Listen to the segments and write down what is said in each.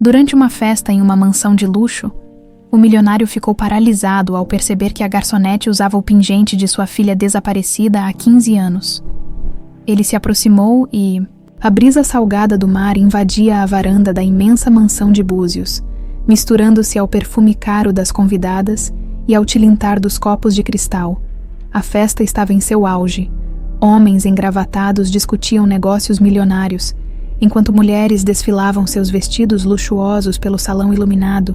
Durante uma festa em uma mansão de luxo, o milionário ficou paralisado ao perceber que a garçonete usava o pingente de sua filha desaparecida há 15 anos. Ele se aproximou e a brisa salgada do mar invadia a varanda da imensa mansão de Búzios, misturando-se ao perfume caro das convidadas e ao tilintar dos copos de cristal. A festa estava em seu auge. Homens engravatados discutiam negócios milionários, enquanto mulheres desfilavam seus vestidos luxuosos pelo salão iluminado.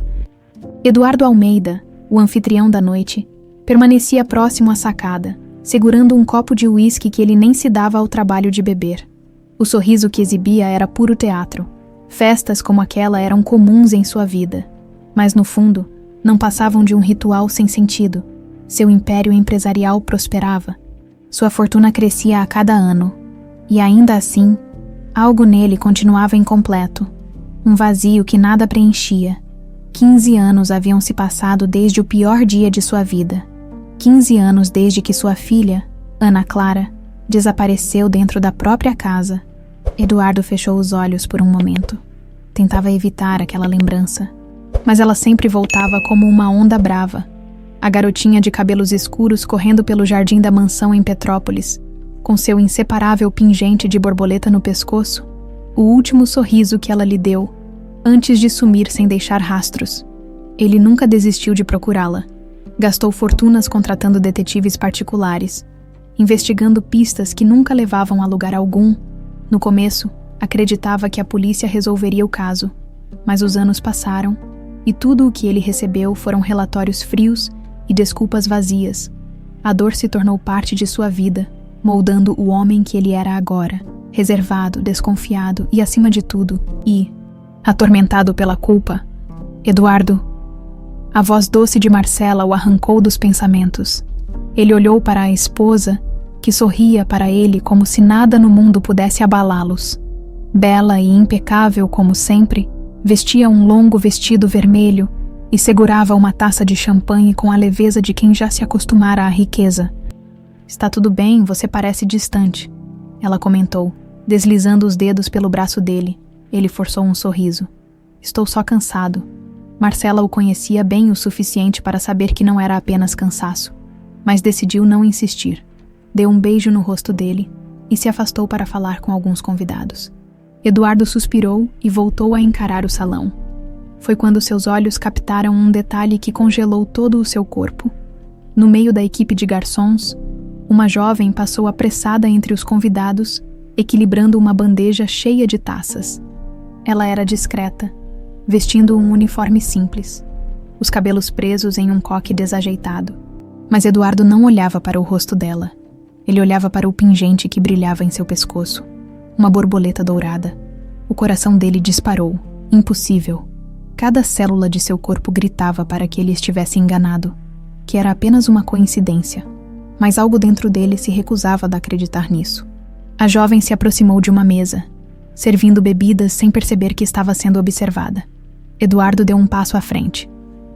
Eduardo Almeida, o anfitrião da noite, permanecia próximo à sacada, segurando um copo de uísque que ele nem se dava ao trabalho de beber. O sorriso que exibia era puro teatro. Festas como aquela eram comuns em sua vida, mas no fundo, não passavam de um ritual sem sentido. Seu império empresarial prosperava. Sua fortuna crescia a cada ano. E ainda assim, algo nele continuava incompleto. Um vazio que nada preenchia. 15 anos haviam se passado desde o pior dia de sua vida. 15 anos desde que sua filha, Ana Clara, desapareceu dentro da própria casa. Eduardo fechou os olhos por um momento. Tentava evitar aquela lembrança, mas ela sempre voltava como uma onda brava. A garotinha de cabelos escuros correndo pelo jardim da mansão em Petrópolis, com seu inseparável pingente de borboleta no pescoço, o último sorriso que ela lhe deu, antes de sumir sem deixar rastros. Ele nunca desistiu de procurá-la. Gastou fortunas contratando detetives particulares, investigando pistas que nunca levavam a lugar algum. No começo, acreditava que a polícia resolveria o caso, mas os anos passaram e tudo o que ele recebeu foram relatórios frios e desculpas vazias. A dor se tornou parte de sua vida, moldando o homem que ele era agora, reservado, desconfiado e, acima de tudo, atormentado pela culpa. Eduardo. A voz doce de Marcela o arrancou dos pensamentos. Ele olhou para a esposa, que sorria para ele como se nada no mundo pudesse abalá-los. Bela e impecável como sempre, vestia um longo vestido vermelho e segurava uma taça de champanhe com a leveza de quem já se acostumara à riqueza. "Está tudo bem, você parece distante", ela comentou, deslizando os dedos pelo braço dele. Ele forçou um sorriso. "Estou só cansado." Marcela o conhecia bem o suficiente para saber que não era apenas cansaço, mas decidiu não insistir. Deu um beijo no rosto dele e se afastou para falar com alguns convidados. Eduardo suspirou e voltou a encarar o salão. Foi quando seus olhos captaram um detalhe que congelou todo o seu corpo. No meio da equipe de garçons, uma jovem passou apressada entre os convidados, equilibrando uma bandeja cheia de taças. Ela era discreta, vestindo um uniforme simples, os cabelos presos em um coque desajeitado. Mas Eduardo não olhava para o rosto dela. Ele olhava para o pingente que brilhava em seu pescoço, uma borboleta dourada. O coração dele disparou. Impossível. Cada célula de seu corpo gritava para que ele estivesse enganado, que era apenas uma coincidência. Mas algo dentro dele se recusava a acreditar nisso. A jovem se aproximou de uma mesa, servindo bebidas sem perceber que estava sendo observada. Eduardo deu um passo à frente,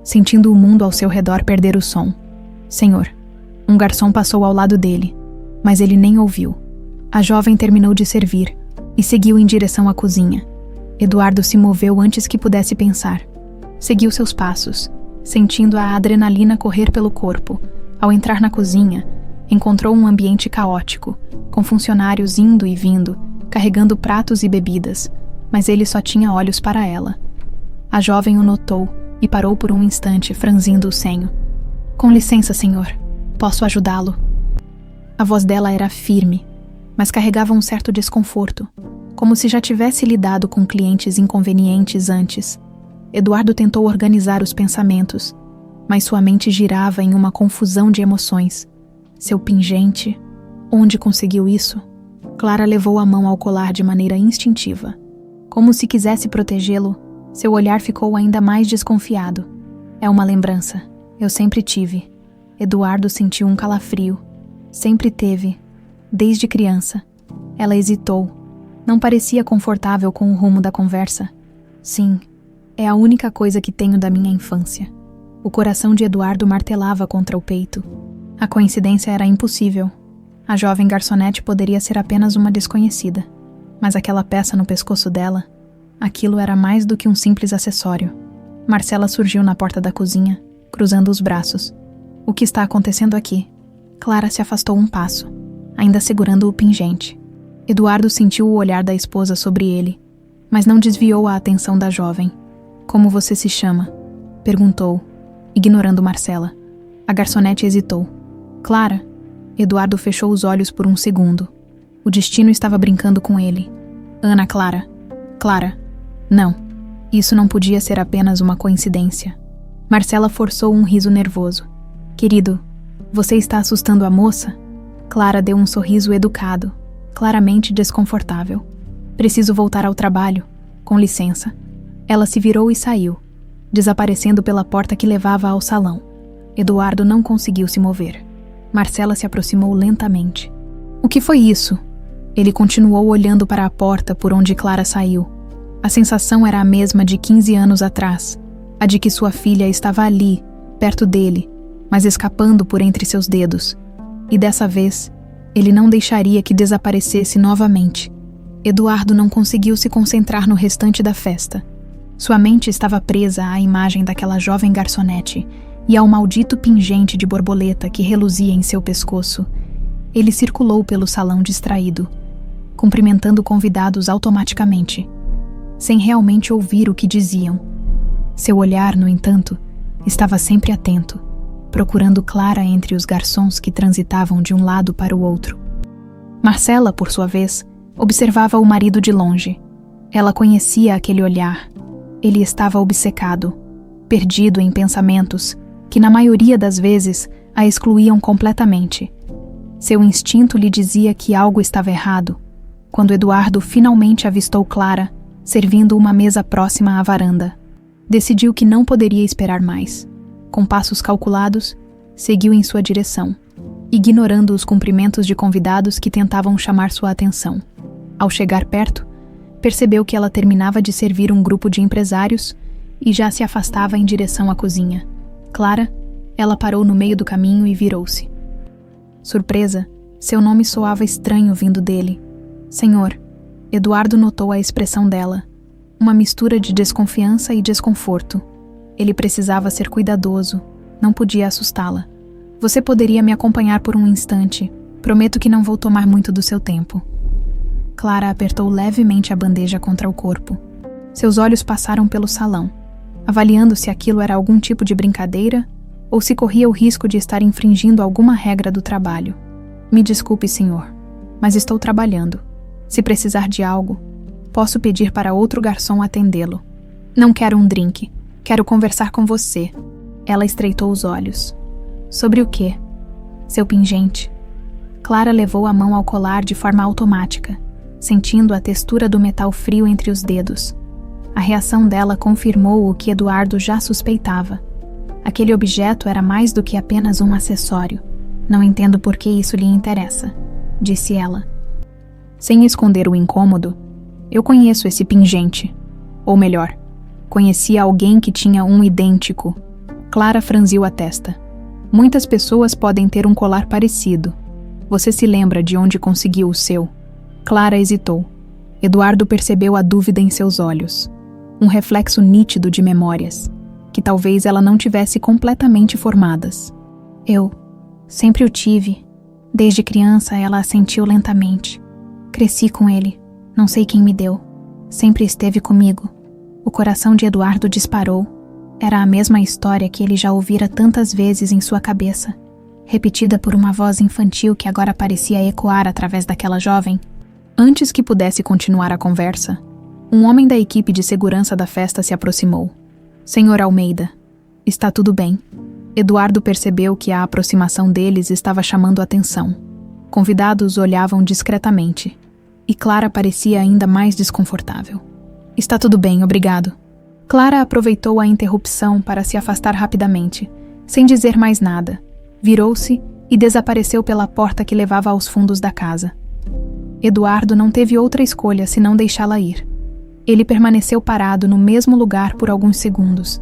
sentindo o mundo ao seu redor perder o som. "Senhor." Um garçom passou ao lado dele, mas ele nem ouviu. A jovem terminou de servir e seguiu em direção à cozinha. Eduardo se moveu antes que pudesse pensar. Seguiu seus passos, sentindo a adrenalina correr pelo corpo. Ao entrar na cozinha, encontrou um ambiente caótico, com funcionários indo e vindo, carregando pratos e bebidas, mas ele só tinha olhos para ela. A jovem o notou e parou por um instante, franzindo o senho. "Com licença, senhor. Posso ajudá-lo?" A voz dela era firme, mas carregava um certo desconforto, como se já tivesse lidado com clientes inconvenientes antes. Eduardo tentou organizar os pensamentos, mas sua mente girava em uma confusão de emoções. Seu pingente? Onde conseguiu isso? Clara levou a mão ao colar de maneira instintiva. Como se quisesse protegê-lo, seu olhar ficou ainda mais desconfiado. "É uma lembrança. Eu sempre tive." Eduardo sentiu um calafrio. Sempre teve. Desde criança. Ela hesitou. Não parecia confortável com o rumo da conversa. "Sim, é a única coisa que tenho da minha infância." O coração de Eduardo martelava contra o peito. A coincidência era impossível. A jovem garçonete poderia ser apenas uma desconhecida. Mas aquela peça no pescoço dela, aquilo era mais do que um simples acessório. Marcela surgiu na porta da cozinha, cruzando os braços. O que está acontecendo aqui? Clara se afastou um passo, ainda segurando o pingente. Eduardo sentiu o olhar da esposa sobre ele, mas não desviou a atenção da jovem. Como você se chama? Perguntou, ignorando Marcela. A garçonete hesitou. Clara? Eduardo fechou os olhos por um segundo. O destino estava brincando com ele. Ana Clara. Clara. Não. Isso não podia ser apenas uma coincidência. Marcela forçou um riso nervoso. Querido, você está assustando a moça? Clara deu um sorriso educado, claramente desconfortável. Preciso voltar ao trabalho. Com licença. Ela se virou e saiu, desaparecendo pela porta que levava ao salão. Eduardo não conseguiu se mover. Marcela se aproximou lentamente. O que foi isso? Ele continuou olhando para a porta por onde Clara saiu. A sensação era a mesma de 15 anos atrás, a de que sua filha estava ali, perto dele, mas escapando por entre seus dedos. E dessa vez, ele não deixaria que desaparecesse novamente. Eduardo não conseguiu se concentrar no restante da festa. Sua mente estava presa à imagem daquela jovem garçonete e ao maldito pingente de borboleta que reluzia em seu pescoço. Ele circulou pelo salão distraído, cumprimentando convidados automaticamente, sem realmente ouvir o que diziam. Seu olhar, no entanto, estava sempre atento, procurando Clara entre os garçons que transitavam de um lado para o outro. Marcela, por sua vez, observava o marido de longe. Ela conhecia aquele olhar. Ele estava obcecado, perdido em pensamentos que, na maioria das vezes, a excluíam completamente. Seu instinto lhe dizia que algo estava errado, quando Eduardo finalmente avistou Clara, servindo uma mesa próxima à varanda. Decidiu que não poderia esperar mais. Com passos calculados, seguiu em sua direção, ignorando os cumprimentos de convidados que tentavam chamar sua atenção. Ao chegar perto, percebeu que ela terminava de servir um grupo de empresários e já se afastava em direção à cozinha. Clara, ela parou no meio do caminho e virou-se. Surpresa, seu nome soava estranho vindo dele. Senhor. Eduardo notou a expressão dela, uma mistura de desconfiança e desconforto. Ele precisava ser cuidadoso, não podia assustá-la. Você poderia me acompanhar por um instante. Prometo que não vou tomar muito do seu tempo. Clara apertou levemente a bandeja contra o corpo. Seus olhos passaram pelo salão, avaliando se aquilo era algum tipo de brincadeira ou se corria o risco de estar infringindo alguma regra do trabalho. Me desculpe, senhor, mas estou trabalhando. Se precisar de algo, posso pedir para outro garçom atendê-lo. Não quero um drink. Quero conversar com você. Ela estreitou os olhos. Sobre o quê? Seu pingente. Clara levou a mão ao colar de forma automática, sentindo a textura do metal frio entre os dedos. A reação dela confirmou o que Eduardo já suspeitava. Aquele objeto era mais do que apenas um acessório. Não entendo por que isso lhe interessa, disse ela. Sem esconder o incômodo, eu conheço esse pingente. Ou melhor, conhecia alguém que tinha um idêntico. Clara franziu a testa. Muitas pessoas podem ter um colar parecido. Você se lembra de onde conseguiu o seu? Clara hesitou. Eduardo percebeu a dúvida em seus olhos. Um reflexo nítido de memórias, que talvez ela não tivesse completamente formadas. Eu sempre o tive. Desde criança ela assentiu lentamente. Cresci com ele. Não sei quem me deu. Sempre esteve comigo. O coração de Eduardo disparou. Era a mesma história que ele já ouvira tantas vezes em sua cabeça, repetida por uma voz infantil que agora parecia ecoar através daquela jovem. Antes que pudesse continuar a conversa, um homem da equipe de segurança da festa se aproximou. Senhor Almeida, está tudo bem? Eduardo percebeu que a aproximação deles estava chamando atenção. Convidados olhavam discretamente, e Clara parecia ainda mais desconfortável. Está tudo bem, obrigado. Clara aproveitou a interrupção para se afastar rapidamente, sem dizer mais nada. Virou-se e desapareceu pela porta que levava aos fundos da casa. Eduardo não teve outra escolha senão deixá-la ir. Ele permaneceu parado no mesmo lugar por alguns segundos,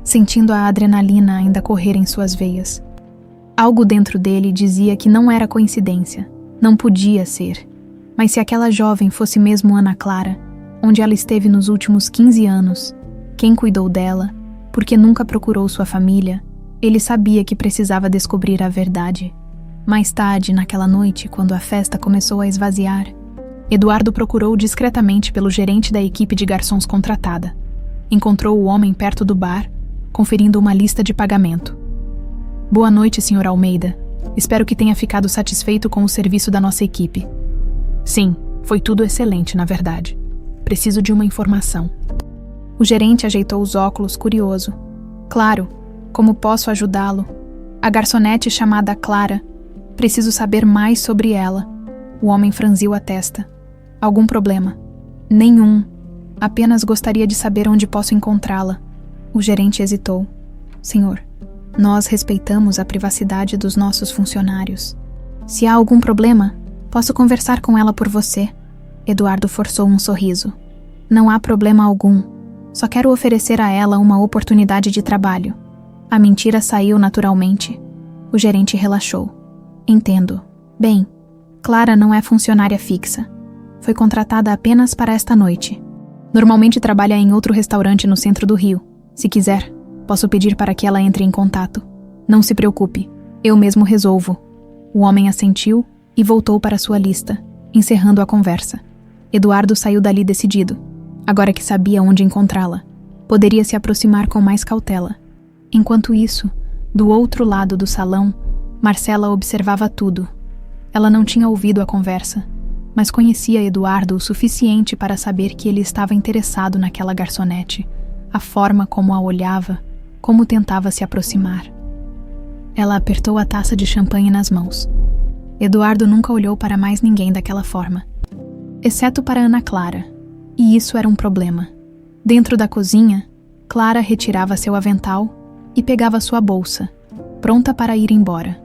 sentindo a adrenalina ainda correr em suas veias. Algo dentro dele dizia que não era coincidência, não podia ser. Mas se aquela jovem fosse mesmo Ana Clara, onde ela esteve nos últimos 15 anos, quem cuidou dela, porque nunca procurou sua família, ele sabia que precisava descobrir a verdade. Mais tarde, naquela noite, quando a festa começou a esvaziar, Eduardo procurou discretamente pelo gerente da equipe de garçons contratada. Encontrou o homem perto do bar, conferindo uma lista de pagamento. Boa noite, Sr. Almeida. Espero que tenha ficado satisfeito com o serviço da nossa equipe. Sim, foi tudo excelente, na verdade. Preciso de uma informação. O gerente ajeitou os óculos, curioso. Claro, como posso ajudá-lo? A garçonete chamada Clara. Preciso saber mais sobre ela. O homem franziu a testa. Algum problema? Nenhum. Apenas gostaria de saber onde posso encontrá-la. O gerente hesitou. Senhor, nós respeitamos a privacidade dos nossos funcionários. Se há algum problema, posso conversar com ela por você. Eduardo forçou um sorriso. Não há problema algum. Só quero oferecer a ela uma oportunidade de trabalho. A mentira saiu naturalmente. O gerente relaxou. Entendo. Bem, Clara não é funcionária fixa. Foi contratada apenas para esta noite. Normalmente trabalha em outro restaurante no centro do Rio. Se quiser, posso pedir para que ela entre em contato. Não se preocupe, eu mesmo resolvo. O homem assentiu e voltou para sua lista, encerrando a conversa. Eduardo saiu dali decidido. Agora que sabia onde encontrá-la, poderia se aproximar com mais cautela. Enquanto isso, do outro lado do salão, Marcela observava tudo. Ela não tinha ouvido a conversa, mas conhecia Eduardo o suficiente para saber que ele estava interessado naquela garçonete, a forma como a olhava, como tentava se aproximar. Ela apertou a taça de champanhe nas mãos. Eduardo nunca olhou para mais ninguém daquela forma, exceto para Ana Clara, e isso era um problema. Dentro da cozinha, Clara retirava seu avental e pegava sua bolsa, pronta para ir embora.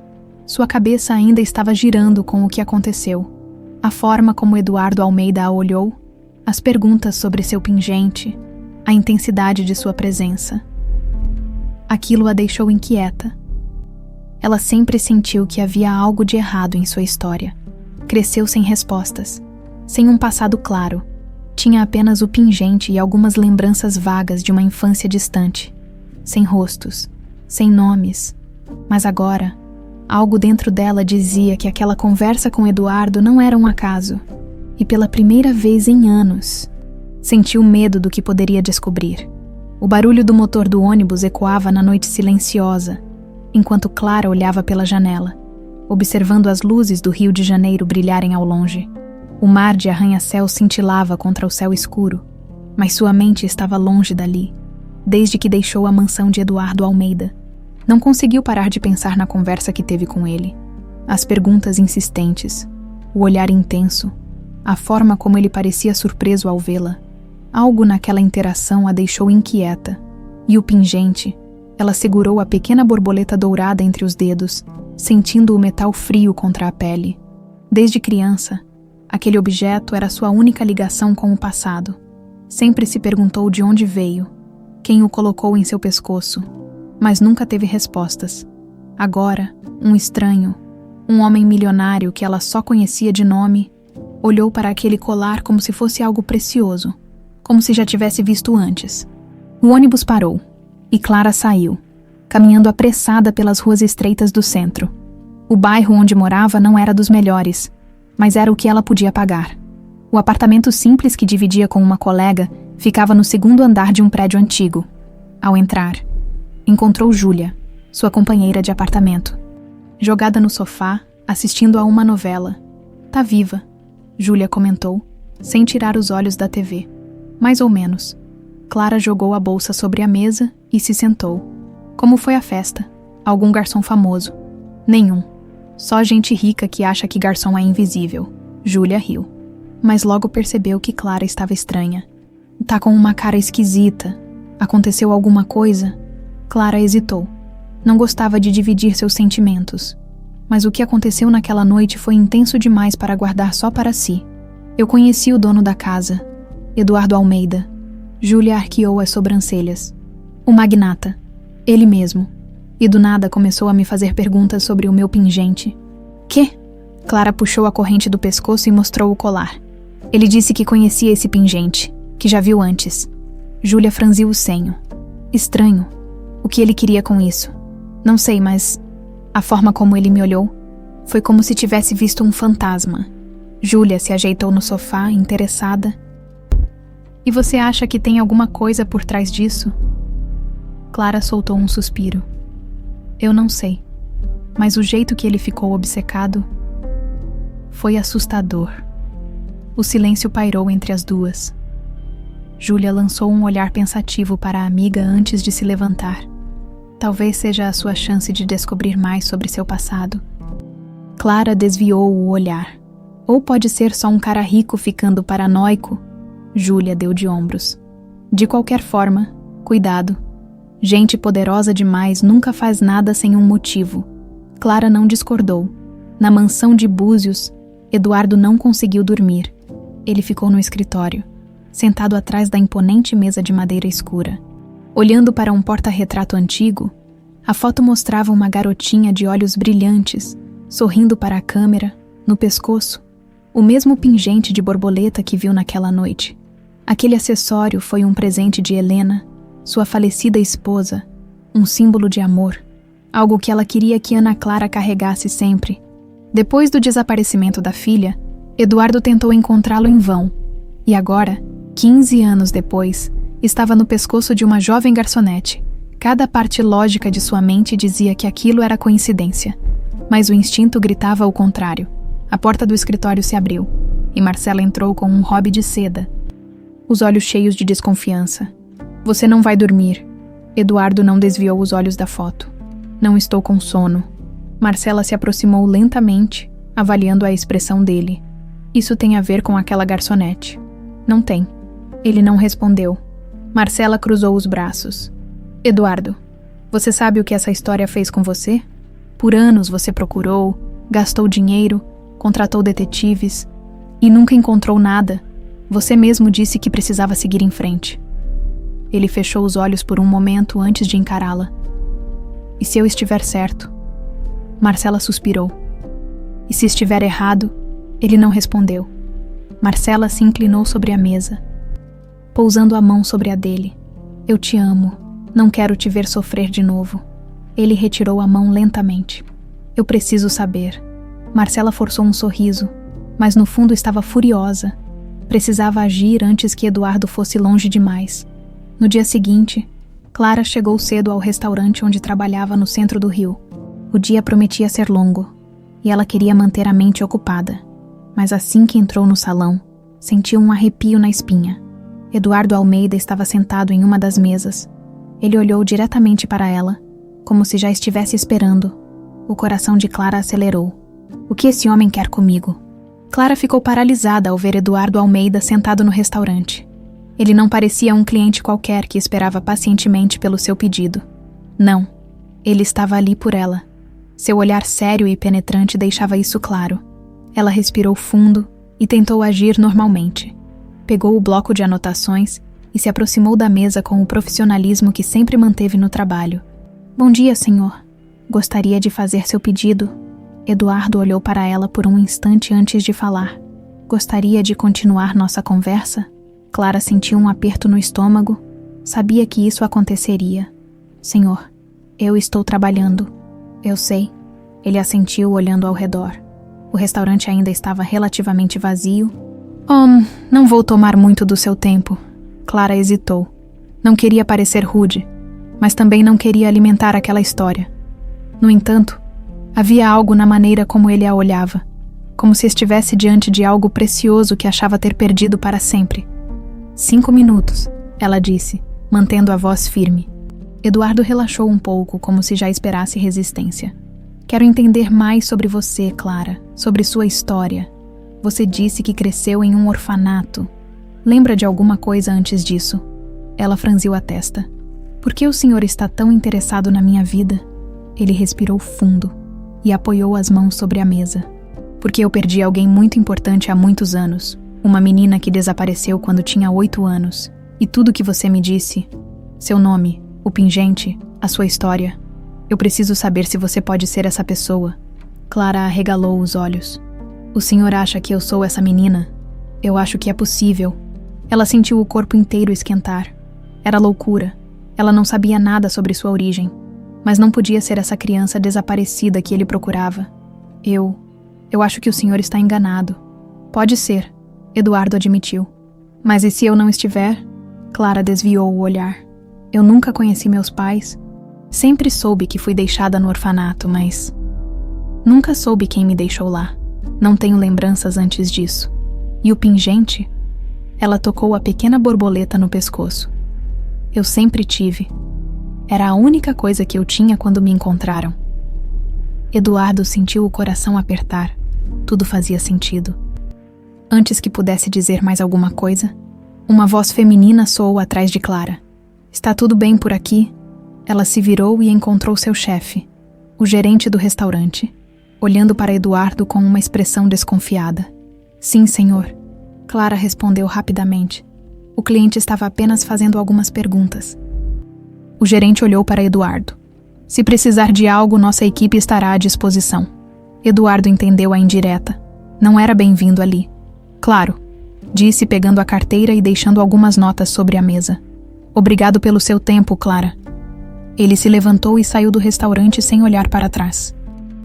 Sua cabeça ainda estava girando com o que aconteceu. A forma como Eduardo Almeida a olhou, as perguntas sobre seu pingente, a intensidade de sua presença. Aquilo a deixou inquieta. Ela sempre sentiu que havia algo de errado em sua história. Cresceu sem respostas, sem um passado claro. Tinha apenas o pingente e algumas lembranças vagas de uma infância distante. Sem rostos, sem nomes. Mas agora, algo dentro dela dizia que aquela conversa com Eduardo não era um acaso. E pela primeira vez em anos, sentiu medo do que poderia descobrir. O barulho do motor do ônibus ecoava na noite silenciosa, enquanto Clara olhava pela janela, observando as luzes do Rio de Janeiro brilharem ao longe. O mar de arranha-céu cintilava contra o céu escuro, mas sua mente estava longe dali, desde que deixou a mansão de Eduardo Almeida. Não conseguiu parar de pensar na conversa que teve com ele. As perguntas insistentes, o olhar intenso, a forma como ele parecia surpreso ao vê-la. Algo naquela interação a deixou inquieta. E o pingente, ela segurou a pequena borboleta dourada entre os dedos, sentindo o metal frio contra a pele. Desde criança, aquele objeto era sua única ligação com o passado. Sempre se perguntou de onde veio, quem o colocou em seu pescoço, mas nunca teve respostas. Agora, um estranho, um homem milionário que ela só conhecia de nome, olhou para aquele colar como se fosse algo precioso, como se já tivesse visto antes. O ônibus parou, e Clara saiu, caminhando apressada pelas ruas estreitas do centro. O bairro onde morava não era dos melhores, mas era o que ela podia pagar. O apartamento simples que dividia com uma colega ficava no segundo andar de um prédio antigo. Ao entrar, encontrou Júlia, sua companheira de apartamento. Jogada no sofá, assistindo a uma novela. Tá viva, Júlia comentou, sem tirar os olhos da TV. Mais ou menos. Clara jogou a bolsa sobre a mesa e se sentou. Como foi a festa? Algum garçom famoso? Nenhum. Só gente rica que acha que garçom é invisível. Júlia riu. Mas logo percebeu que Clara estava estranha. Tá com uma cara esquisita. Aconteceu alguma coisa? Clara hesitou. Não gostava de dividir seus sentimentos. Mas o que aconteceu naquela noite foi intenso demais para guardar só para si. Eu conheci o dono da casa, Eduardo Almeida. Júlia arqueou as sobrancelhas. O magnata. Ele mesmo. E do nada começou a me fazer perguntas sobre o meu pingente. Quê? Clara puxou a corrente do pescoço e mostrou o colar. Ele disse que conhecia esse pingente. que já viu antes. Júlia franziu o senho. Estranho. O que ele queria com isso? Não sei, mas a forma como ele me olhou foi como se tivesse visto um fantasma. Júlia se ajeitou no sofá, interessada. E você acha que tem alguma coisa por trás disso? Clara soltou um suspiro. Eu não sei, mas o jeito que ele ficou obcecado foi assustador. O silêncio pairou entre as duas. Júlia lançou um olhar pensativo para a amiga antes de se levantar. Talvez seja a sua chance de descobrir mais sobre seu passado. Clara desviou o olhar. Ou pode ser só um cara rico ficando paranoico? Júlia deu de ombros. De qualquer forma, cuidado. Gente poderosa demais nunca faz nada sem um motivo. Clara não discordou. Na mansão de Búzios, Eduardo não conseguiu dormir. Ele ficou no escritório, sentado atrás da imponente mesa de madeira escura. Olhando para um porta-retrato antigo, a foto mostrava uma garotinha de olhos brilhantes, sorrindo para a câmera, no pescoço, o mesmo pingente de borboleta que viu naquela noite. Aquele acessório foi um presente de Helena, sua falecida esposa, um símbolo de amor, algo que ela queria que Ana Clara carregasse sempre. Depois do desaparecimento da filha, Eduardo tentou encontrá-lo em vão, e agora, 15 anos depois, estava no pescoço de uma jovem garçonete. Cada parte lógica de sua mente dizia que aquilo era coincidência, mas o instinto gritava o contrário. A porta do escritório se abriu, e Marcela entrou com um hobby de seda, os olhos cheios de desconfiança. Você não vai dormir. Eduardo não desviou os olhos da foto. Não estou com sono. Marcela se aproximou lentamente, avaliando a expressão dele. Isso tem a ver com aquela garçonete. Não tem. Ele não respondeu. Marcela cruzou os braços. Eduardo, você sabe o que essa história fez com você? Por anos você procurou, gastou dinheiro, contratou detetives e nunca encontrou nada. Você mesmo disse que precisava seguir em frente. Ele fechou os olhos por um momento antes de encará-la. E se eu estiver certo? Marcela suspirou. E se estiver errado? Ele não respondeu. Marcela se inclinou sobre a mesa, pousando a mão sobre a dele. Eu te amo. Não quero te ver sofrer de novo. Ele retirou a mão lentamente. Eu preciso saber. Marcela forçou um sorriso, mas no fundo estava furiosa. Precisava agir antes que Eduardo fosse longe demais. No dia seguinte, Clara chegou cedo ao restaurante onde trabalhava no centro do Rio. O dia prometia ser longo, e ela queria manter a mente ocupada. Mas assim que entrou no salão, sentiu um arrepio na espinha. Eduardo Almeida estava sentado em uma das mesas. Ele olhou diretamente para ela, como se já estivesse esperando. O coração de Clara acelerou. O que esse homem quer comigo? Clara ficou paralisada ao ver Eduardo Almeida sentado no restaurante. Ele não parecia um cliente qualquer que esperava pacientemente pelo seu pedido. Não, ele estava ali por ela. Seu olhar sério e penetrante deixava isso claro. Ela respirou fundo e tentou agir normalmente. Pegou o bloco de anotações e se aproximou da mesa com o profissionalismo que sempre manteve no trabalho. Bom dia, senhor. Gostaria de fazer seu pedido. Eduardo olhou para ela por um instante antes de falar. Gostaria de continuar nossa conversa? Clara sentiu um aperto no estômago. Sabia que isso aconteceria. Senhor, eu estou trabalhando. Eu sei. Ele assentiu olhando ao redor. O restaurante ainda estava relativamente vazio. Não vou tomar muito do seu tempo. Clara hesitou. Não queria parecer rude, mas também não queria alimentar aquela história. No entanto, havia algo na maneira como ele a olhava, como se estivesse diante de algo precioso que achava ter perdido para sempre. 5 minutos, ela disse, mantendo a voz firme. Eduardo relaxou um pouco, como se já esperasse resistência. Quero entender mais sobre você, Clara, sobre sua história. Você disse que cresceu em um orfanato. Lembra de alguma coisa antes disso? Ela franziu a testa. Por que o senhor está tão interessado na minha vida? Ele respirou fundo e apoiou as mãos sobre a mesa. Porque eu perdi alguém muito importante há muitos anos. Uma menina que desapareceu quando tinha 8 anos. E tudo que você me disse, seu nome, o pingente, a sua história. Eu preciso saber se você pode ser essa pessoa. Clara arregalou os olhos. O senhor acha que eu sou essa menina? Eu acho que é possível. Ela sentiu o corpo inteiro esquentar. Era loucura. Ela não sabia nada sobre sua origem, mas não podia ser essa criança desaparecida que ele procurava. Eu acho que o senhor está enganado. Pode ser, Eduardo admitiu. Mas e se eu não estiver? Clara desviou o olhar. Eu nunca conheci meus pais. Sempre soube que fui deixada no orfanato, mas nunca soube quem me deixou lá. Não tenho lembranças antes disso. E o pingente? Ela tocou a pequena borboleta no pescoço. Eu sempre tive. Era a única coisa que eu tinha quando me encontraram. Eduardo sentiu o coração apertar. Tudo fazia sentido. Antes que pudesse dizer mais alguma coisa, uma voz feminina soou atrás de Clara. Está tudo bem por aqui? Ela se virou e encontrou seu chefe, o gerente do restaurante, olhando para Eduardo com uma expressão desconfiada. Sim, senhor. Clara respondeu rapidamente. O cliente estava apenas fazendo algumas perguntas. O gerente olhou para Eduardo. Se precisar de algo, nossa equipe estará à disposição. Eduardo entendeu a indireta. Não era bem-vindo ali. Claro, disse pegando a carteira e deixando algumas notas sobre a mesa. Obrigado pelo seu tempo, Clara. Ele se levantou e saiu do restaurante sem olhar para trás.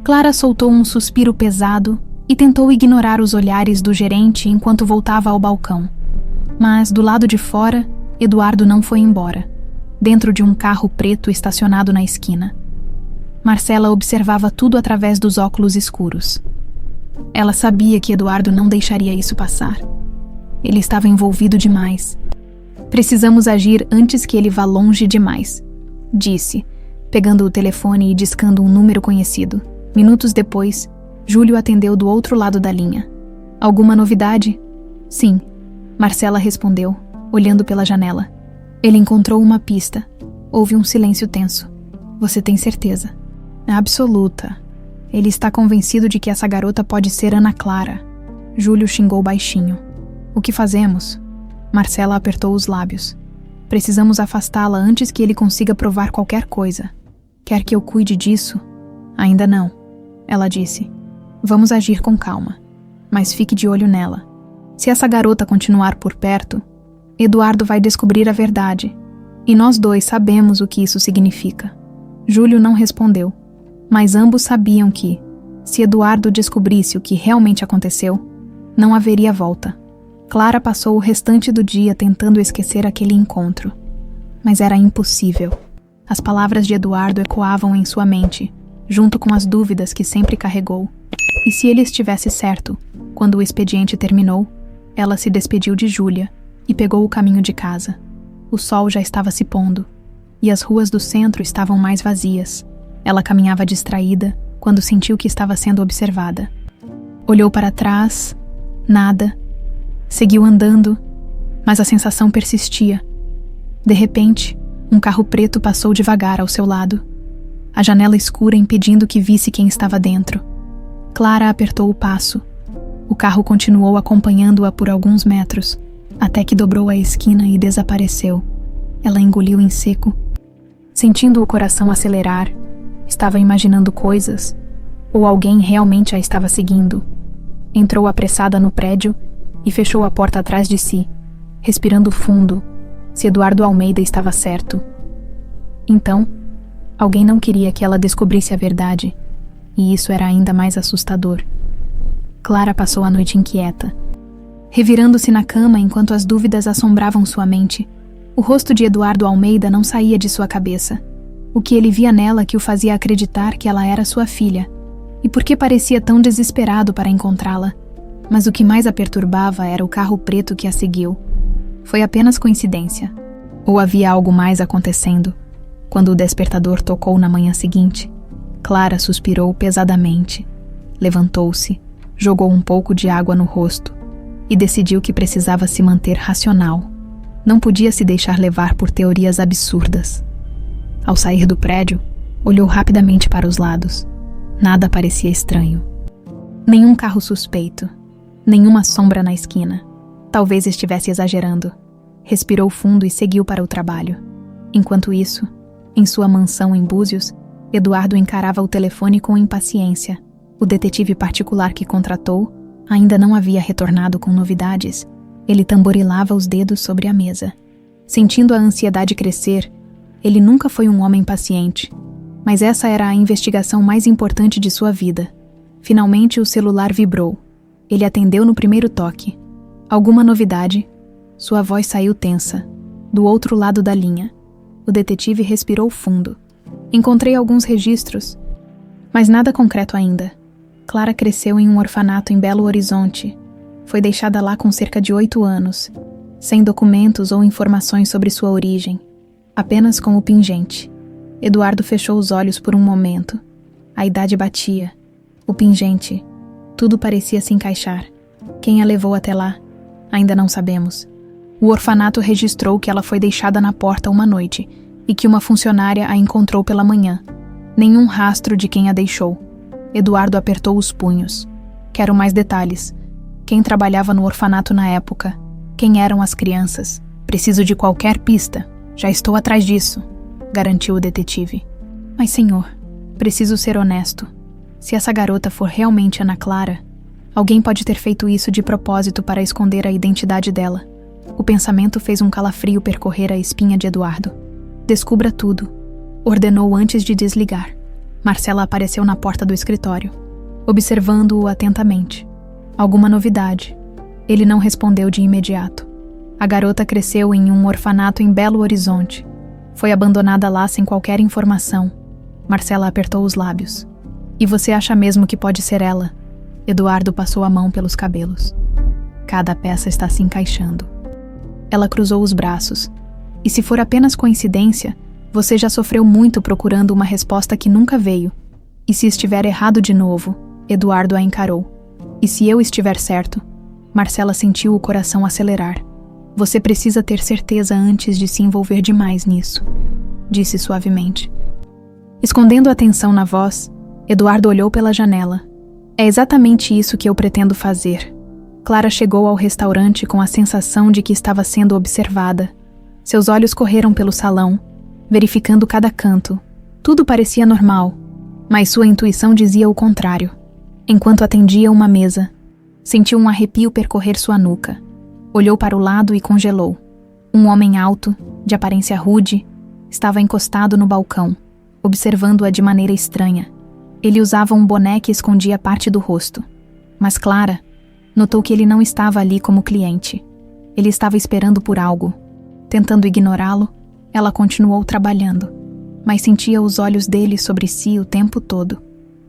Clara soltou um suspiro pesado e tentou ignorar os olhares do gerente enquanto voltava ao balcão. Mas, do lado de fora, Eduardo não foi embora, dentro de um carro preto estacionado na esquina. Marcela observava tudo através dos óculos escuros. Ela sabia que Eduardo não deixaria isso passar. Ele estava envolvido demais. Precisamos agir antes que ele vá longe demais, disse, pegando o telefone e discando um número conhecido. Minutos depois, Júlio atendeu do outro lado da linha. Alguma novidade? Sim, Marcela respondeu, olhando pela janela. Ele encontrou uma pista. Houve um silêncio tenso. Você tem certeza? Absoluta. Ele está convencido de que essa garota pode ser Ana Clara. Júlio xingou baixinho. O que fazemos? Marcela apertou os lábios. Precisamos afastá-la antes que ele consiga provar qualquer coisa. Quer que eu cuide disso? Ainda não, ela disse. Vamos agir com calma, mas fique de olho nela. Se essa garota continuar por perto, Eduardo vai descobrir a verdade. E nós dois sabemos o que isso significa. Júlio não respondeu, mas ambos sabiam que, se Eduardo descobrisse o que realmente aconteceu, não haveria volta. Clara passou o restante do dia tentando esquecer aquele encontro. Mas era impossível. As palavras de Eduardo ecoavam em sua mente, junto com as dúvidas que sempre carregou. E se ele estivesse certo, quando o expediente terminou, ela se despediu de Júlia e pegou o caminho de casa. O sol já estava se pondo, e as ruas do centro estavam mais vazias. Ela caminhava distraída quando sentiu que estava sendo observada. Olhou para trás, nada. Seguiu andando, mas a sensação persistia. De repente, um carro preto passou devagar ao seu lado, a janela escura impedindo que visse quem estava dentro. Clara apertou o passo. O carro continuou acompanhando-a por alguns metros, até que dobrou a esquina e desapareceu. Ela engoliu em seco. Sentindo o coração acelerar, estava imaginando coisas, ou alguém realmente a estava seguindo. Entrou apressada no prédio e fechou a porta atrás de si, respirando fundo, se Eduardo Almeida estava certo. Então, alguém não queria que ela descobrisse a verdade, e isso era ainda mais assustador. Clara passou a noite inquieta, revirando-se na cama enquanto as dúvidas assombravam sua mente. O rosto de Eduardo Almeida não saía de sua cabeça. O que ele via nela que o fazia acreditar que ela era sua filha, e por que parecia tão desesperado para encontrá-la. Mas o que mais a perturbava era o carro preto que a seguiu. Foi apenas coincidência. Ou havia algo mais acontecendo? Quando o despertador tocou na manhã seguinte, Clara suspirou pesadamente. Levantou-se, jogou um pouco de água no rosto e decidiu que precisava se manter racional. Não podia se deixar levar por teorias absurdas. Ao sair do prédio, olhou rapidamente para os lados. Nada parecia estranho. Nenhum carro suspeito. Nenhuma sombra na esquina. Talvez estivesse exagerando. Respirou fundo e seguiu para o trabalho. Enquanto isso, em sua mansão em Búzios, Eduardo encarava o telefone com impaciência. O detetive particular que contratou ainda não havia retornado com novidades, Ele tamborilava os dedos sobre a mesa. Sentindo a ansiedade crescer, ele nunca foi um homem paciente, mas essa era a investigação mais importante de sua vida. Finalmente o celular vibrou. Ele atendeu no primeiro toque. Alguma novidade? Sua voz saiu tensa. Do outro lado da linha. O detetive respirou fundo. Encontrei alguns registros, mas nada concreto ainda. Clara cresceu em um orfanato em Belo Horizonte. Foi deixada lá com cerca de 8 anos, sem documentos ou informações sobre sua origem, apenas com o pingente. Eduardo fechou os olhos por um momento. A idade batia. O pingente. Tudo parecia se encaixar. Quem a levou até lá? Ainda não sabemos. O orfanato registrou que ela foi deixada na porta uma noite e que uma funcionária a encontrou pela manhã. Nenhum rastro de quem a deixou. Eduardo apertou os punhos. Quero mais detalhes. Quem trabalhava no orfanato na época? Quem eram as crianças? Preciso de qualquer pista. Já estou atrás disso, garantiu o detetive. Mas, senhor, preciso ser honesto. Se essa garota for realmente Ana Clara, alguém pode ter feito isso de propósito para esconder a identidade dela. O pensamento fez um calafrio percorrer a espinha de Eduardo. Descubra tudo, ordenou antes de desligar. Marcela apareceu na porta do escritório, observando-o atentamente. Alguma novidade? Ele não respondeu de imediato. A garota cresceu em um orfanato em Belo Horizonte. Foi abandonada lá sem qualquer informação. Marcela apertou os lábios. E você acha mesmo que pode ser ela? Eduardo passou a mão pelos cabelos. Cada peça está se encaixando. Ela cruzou os braços. E se for apenas coincidência, você já sofreu muito procurando uma resposta que nunca veio. E se estiver errado de novo, Eduardo a encarou. E se eu estiver certo? Marcela sentiu o coração acelerar. Você precisa ter certeza antes de se envolver demais nisso, disse suavemente. Escondendo a tensão na voz, Eduardo olhou pela janela. É exatamente isso que eu pretendo fazer. Clara chegou ao restaurante com a sensação de que estava sendo observada. Seus olhos correram pelo salão, verificando cada canto. Tudo parecia normal, mas sua intuição dizia o contrário. Enquanto atendia uma mesa, sentiu um arrepio percorrer sua nuca. Olhou para o lado e congelou. Um homem alto, de aparência rude, estava encostado no balcão, observando-a de maneira estranha. Ele usava um boné que escondia parte do rosto. Mas Clara notou que ele não estava ali como cliente. Ele estava esperando por algo. Tentando ignorá-lo, ela continuou trabalhando, mas sentia os olhos dele sobre si o tempo todo.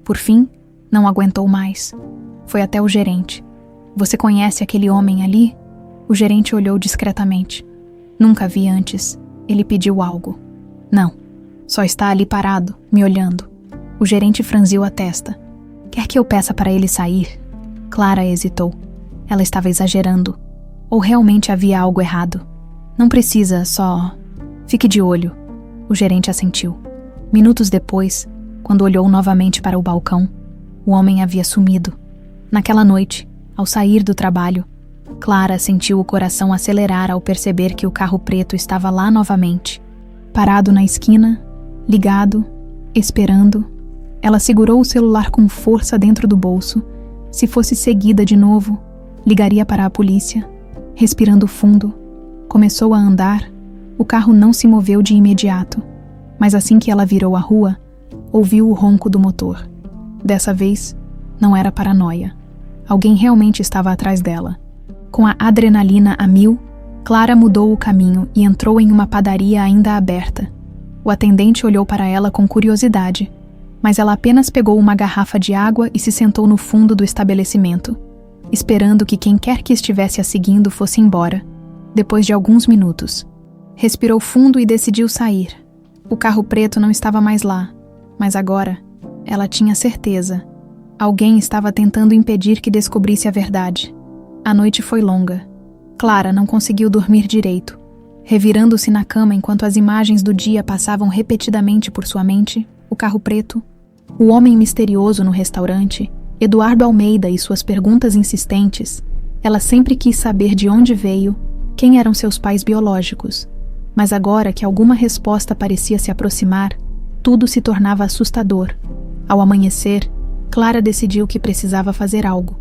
Por fim, não aguentou mais. Foi até o gerente. Você conhece aquele homem ali? O gerente olhou discretamente. Nunca vi antes. Ele pediu algo. Não. Só está ali parado, me olhando. O gerente franziu a testa. Quer que eu peça para ele sair? Clara hesitou. Ela estava exagerando. Ou realmente havia algo errado? Não precisa, só... Fique de olho. O gerente assentiu. Minutos depois, quando olhou novamente para o balcão, o homem havia sumido. Naquela noite, ao sair do trabalho, Clara sentiu o coração acelerar ao perceber que o carro preto estava lá novamente. Parado na esquina, ligado, esperando, ela segurou o celular com força dentro do bolso. Se fosse seguida de novo, ligaria para a polícia. Respirando fundo, começou a andar. O carro não se moveu de imediato, mas assim que ela virou a rua, ouviu o ronco do motor. Dessa vez, não era paranoia. Alguém realmente estava atrás dela. Com a adrenalina a mil, Clara mudou o caminho e entrou em uma padaria ainda aberta. O atendente olhou para ela com curiosidade, mas ela apenas pegou uma garrafa de água e se sentou no fundo do estabelecimento, esperando que quem quer que estivesse a seguindo fosse embora. Depois de alguns minutos, respirou fundo e decidiu sair. O carro preto não estava mais lá, mas agora ela tinha certeza. Alguém estava tentando impedir que descobrisse a verdade. A noite foi longa. Clara não conseguiu dormir direito. Revirando-se na cama enquanto as imagens do dia passavam repetidamente por sua mente, o carro preto, o homem misterioso no restaurante, Eduardo Almeida e suas perguntas insistentes, ela sempre quis saber de onde veio, quem eram seus pais biológicos. Mas agora que alguma resposta parecia se aproximar, tudo se tornava assustador. Ao amanhecer, Clara decidiu que precisava fazer algo.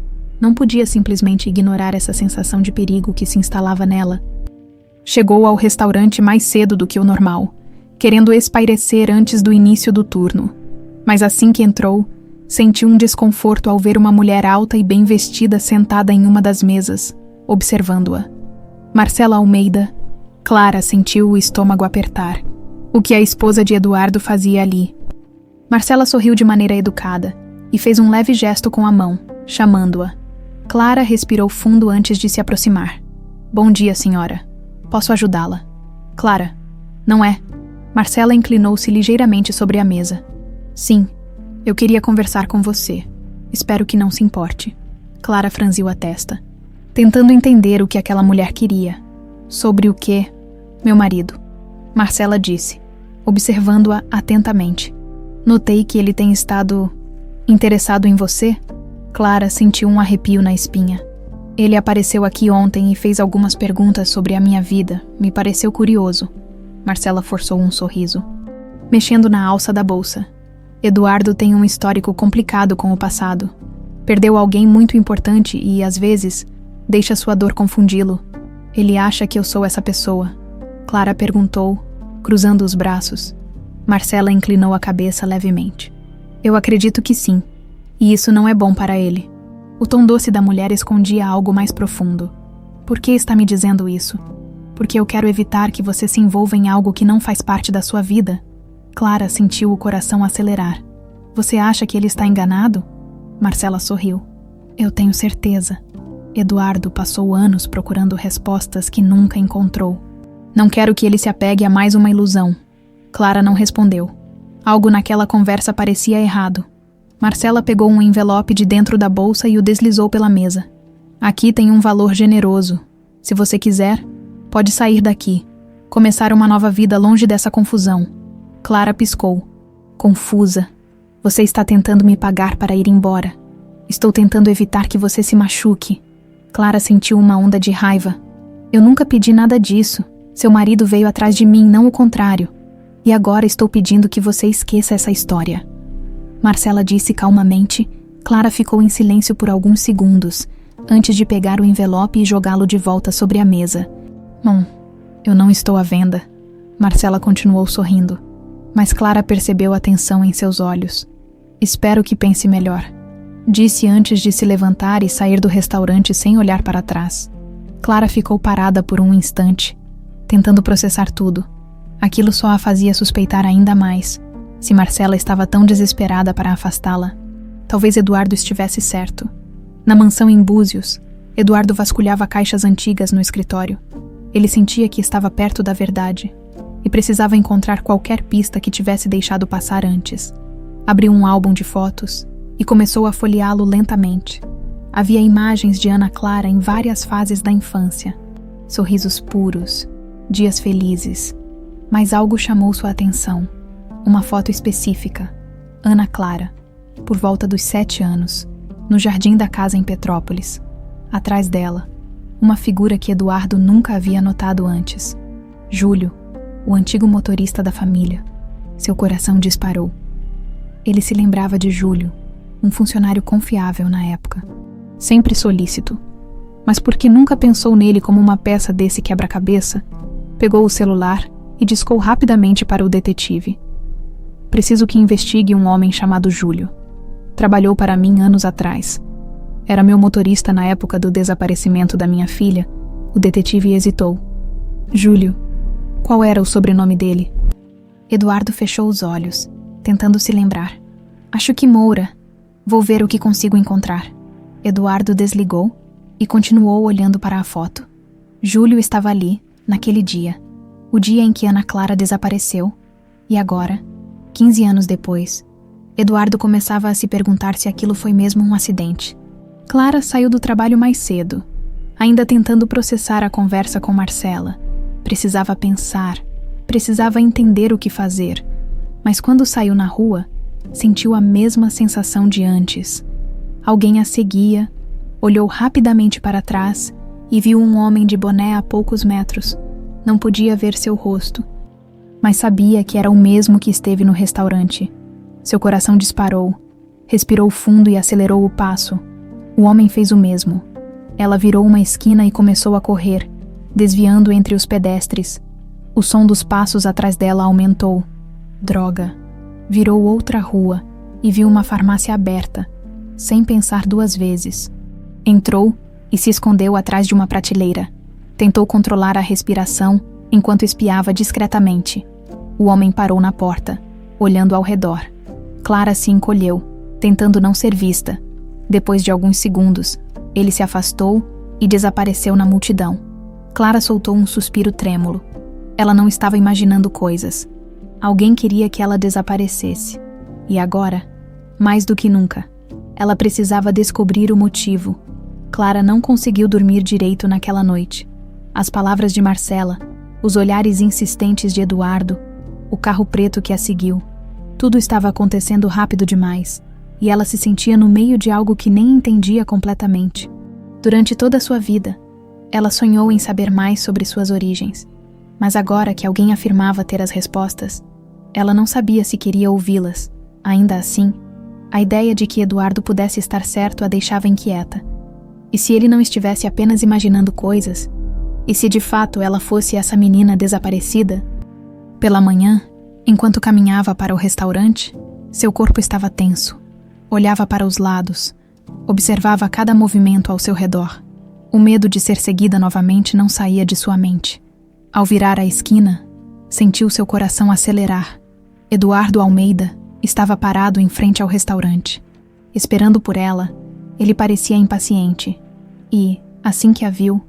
Não podia simplesmente ignorar essa sensação de perigo que se instalava nela. Chegou ao restaurante mais cedo do que o normal, querendo espairecer antes do início do turno. Mas assim que entrou, sentiu um desconforto ao ver uma mulher alta e bem vestida sentada em uma das mesas, observando-a. Marcela Almeida. Clara sentiu o estômago apertar. O que a esposa de Eduardo fazia ali? Marcela sorriu de maneira educada e fez um leve gesto com a mão, chamando-a. Clara respirou fundo antes de se aproximar. Bom dia, senhora. Posso ajudá-la? Clara. Não é? Marcela inclinou-se ligeiramente sobre a mesa. Sim, eu queria conversar com você. Espero que não se importe. Clara franziu a testa, tentando entender o que aquela mulher queria. Sobre o quê? Meu marido. Marcela disse, observando-a atentamente. Notei que ele tem estado interessado em você? Clara sentiu um arrepio na espinha. Ele apareceu aqui ontem e fez algumas perguntas sobre a minha vida. Me pareceu curioso. Marcela forçou um sorriso, mexendo na alça da bolsa. Eduardo tem um histórico complicado com o passado. Perdeu alguém muito importante e, às vezes, deixa sua dor confundi-lo. Ele acha que eu sou essa pessoa. Clara perguntou, cruzando os braços. Marcela inclinou a cabeça levemente. Eu acredito que sim, e isso não é bom para ele. O tom doce da mulher escondia algo mais profundo. Por que está me dizendo isso? Porque eu quero evitar que você se envolva em algo que não faz parte da sua vida. Clara sentiu o coração acelerar. Você acha que ele está enganado? Marcela sorriu. Eu tenho certeza. Eduardo passou anos procurando respostas que nunca encontrou. Não quero que ele se apegue a mais uma ilusão. Clara não respondeu. Algo naquela conversa parecia errado. Marcela pegou um envelope de dentro da bolsa e o deslizou pela mesa. Aqui tem um valor generoso. Se você quiser, pode sair daqui. Começar uma nova vida longe dessa confusão. Clara piscou. Confusa. Você está tentando me pagar para ir embora. Estou tentando evitar que você se machuque. Clara sentiu uma onda de raiva. Eu nunca pedi nada disso. Seu marido veio atrás de mim, não o contrário. E agora estou pedindo que você esqueça essa história. Marcela disse calmamente. Clara ficou em silêncio por alguns segundos, antes de pegar o envelope e jogá-lo de volta sobre a mesa. Eu não estou à venda. Marcela continuou sorrindo, mas Clara percebeu a tensão em seus olhos. Espero que pense melhor, disse antes de se levantar e sair do restaurante sem olhar para trás. Clara ficou parada por um instante, tentando processar tudo. Aquilo só a fazia suspeitar ainda mais. Se Marcela estava tão desesperada para afastá-la, talvez Eduardo estivesse certo. Na mansão em Búzios, Eduardo vasculhava caixas antigas no escritório. Ele sentia que estava perto da verdade e precisava encontrar qualquer pista que tivesse deixado passar antes. Abriu um álbum de fotos e começou a folheá-lo lentamente. Havia imagens de Ana Clara em várias fases da infância. Sorrisos puros, dias felizes. Mas algo chamou sua atenção. Uma foto específica. Ana Clara, por volta dos 7 anos, no jardim da casa em Petrópolis. Atrás dela, uma figura que Eduardo nunca havia notado antes. Júlio, o antigo motorista da família. Seu coração disparou. Ele se lembrava de Júlio, um funcionário confiável na época. Sempre solícito. Mas porque nunca pensou nele como uma peça desse quebra-cabeça, pegou o celular e discou rapidamente para o detetive. Preciso que investigue um homem chamado Júlio. Trabalhou para mim anos atrás. Era meu motorista na época do desaparecimento da minha filha. O detetive hesitou. Júlio. Qual era o sobrenome dele? Eduardo fechou os olhos, tentando se lembrar. Acho que Moura. Vou ver o que consigo encontrar. Eduardo desligou e continuou olhando para a foto. Júlio estava ali, naquele dia. O dia em que Ana Clara desapareceu. E agora, 15 anos depois, Eduardo começava a se perguntar se aquilo foi mesmo um acidente. Clara saiu do trabalho mais cedo, ainda tentando processar a conversa com Marcela. Precisava pensar, precisava entender o que fazer. Mas quando saiu na rua, sentiu a mesma sensação de antes. Alguém a seguia, olhou rapidamente para trás e viu um homem de boné a poucos metros. Não podia ver seu rosto, mas sabia que era o mesmo que esteve no restaurante. Seu coração disparou, respirou fundo e acelerou o passo. O homem fez o mesmo. Ela virou uma esquina e começou a correr, desviando entre os pedestres. O som dos passos atrás dela aumentou. Droga. Virou outra rua e viu uma farmácia aberta, sem pensar duas vezes. Entrou e se escondeu atrás de uma prateleira. Tentou controlar a respiração enquanto espiava discretamente. O homem parou na porta, olhando ao redor. Clara se encolheu, tentando não ser vista. Depois de alguns segundos, ele se afastou e desapareceu na multidão. Clara soltou um suspiro trêmulo. Ela não estava imaginando coisas. Alguém queria que ela desaparecesse. E agora, mais do que nunca, ela precisava descobrir o motivo. Clara não conseguiu dormir direito naquela noite. As palavras de Marcela, os olhares insistentes de Eduardo, o carro preto que a seguiu. Tudo estava acontecendo rápido demais, e ela se sentia no meio de algo que nem entendia completamente. Durante toda a sua vida, ela sonhou em saber mais sobre suas origens. Mas agora que alguém afirmava ter as respostas, ela não sabia se queria ouvi-las. Ainda assim, a ideia de que Eduardo pudesse estar certo a deixava inquieta. E se ele não estivesse apenas imaginando coisas? E se de fato ela fosse essa menina desaparecida? Pela manhã, enquanto caminhava para o restaurante, seu corpo estava tenso. Olhava para os lados, observava cada movimento ao seu redor. O medo de ser seguida novamente não saía de sua mente. Ao virar a esquina, sentiu seu coração acelerar. Eduardo Almeida estava parado em frente ao restaurante. Esperando por ela, ele parecia impaciente e, assim que a viu,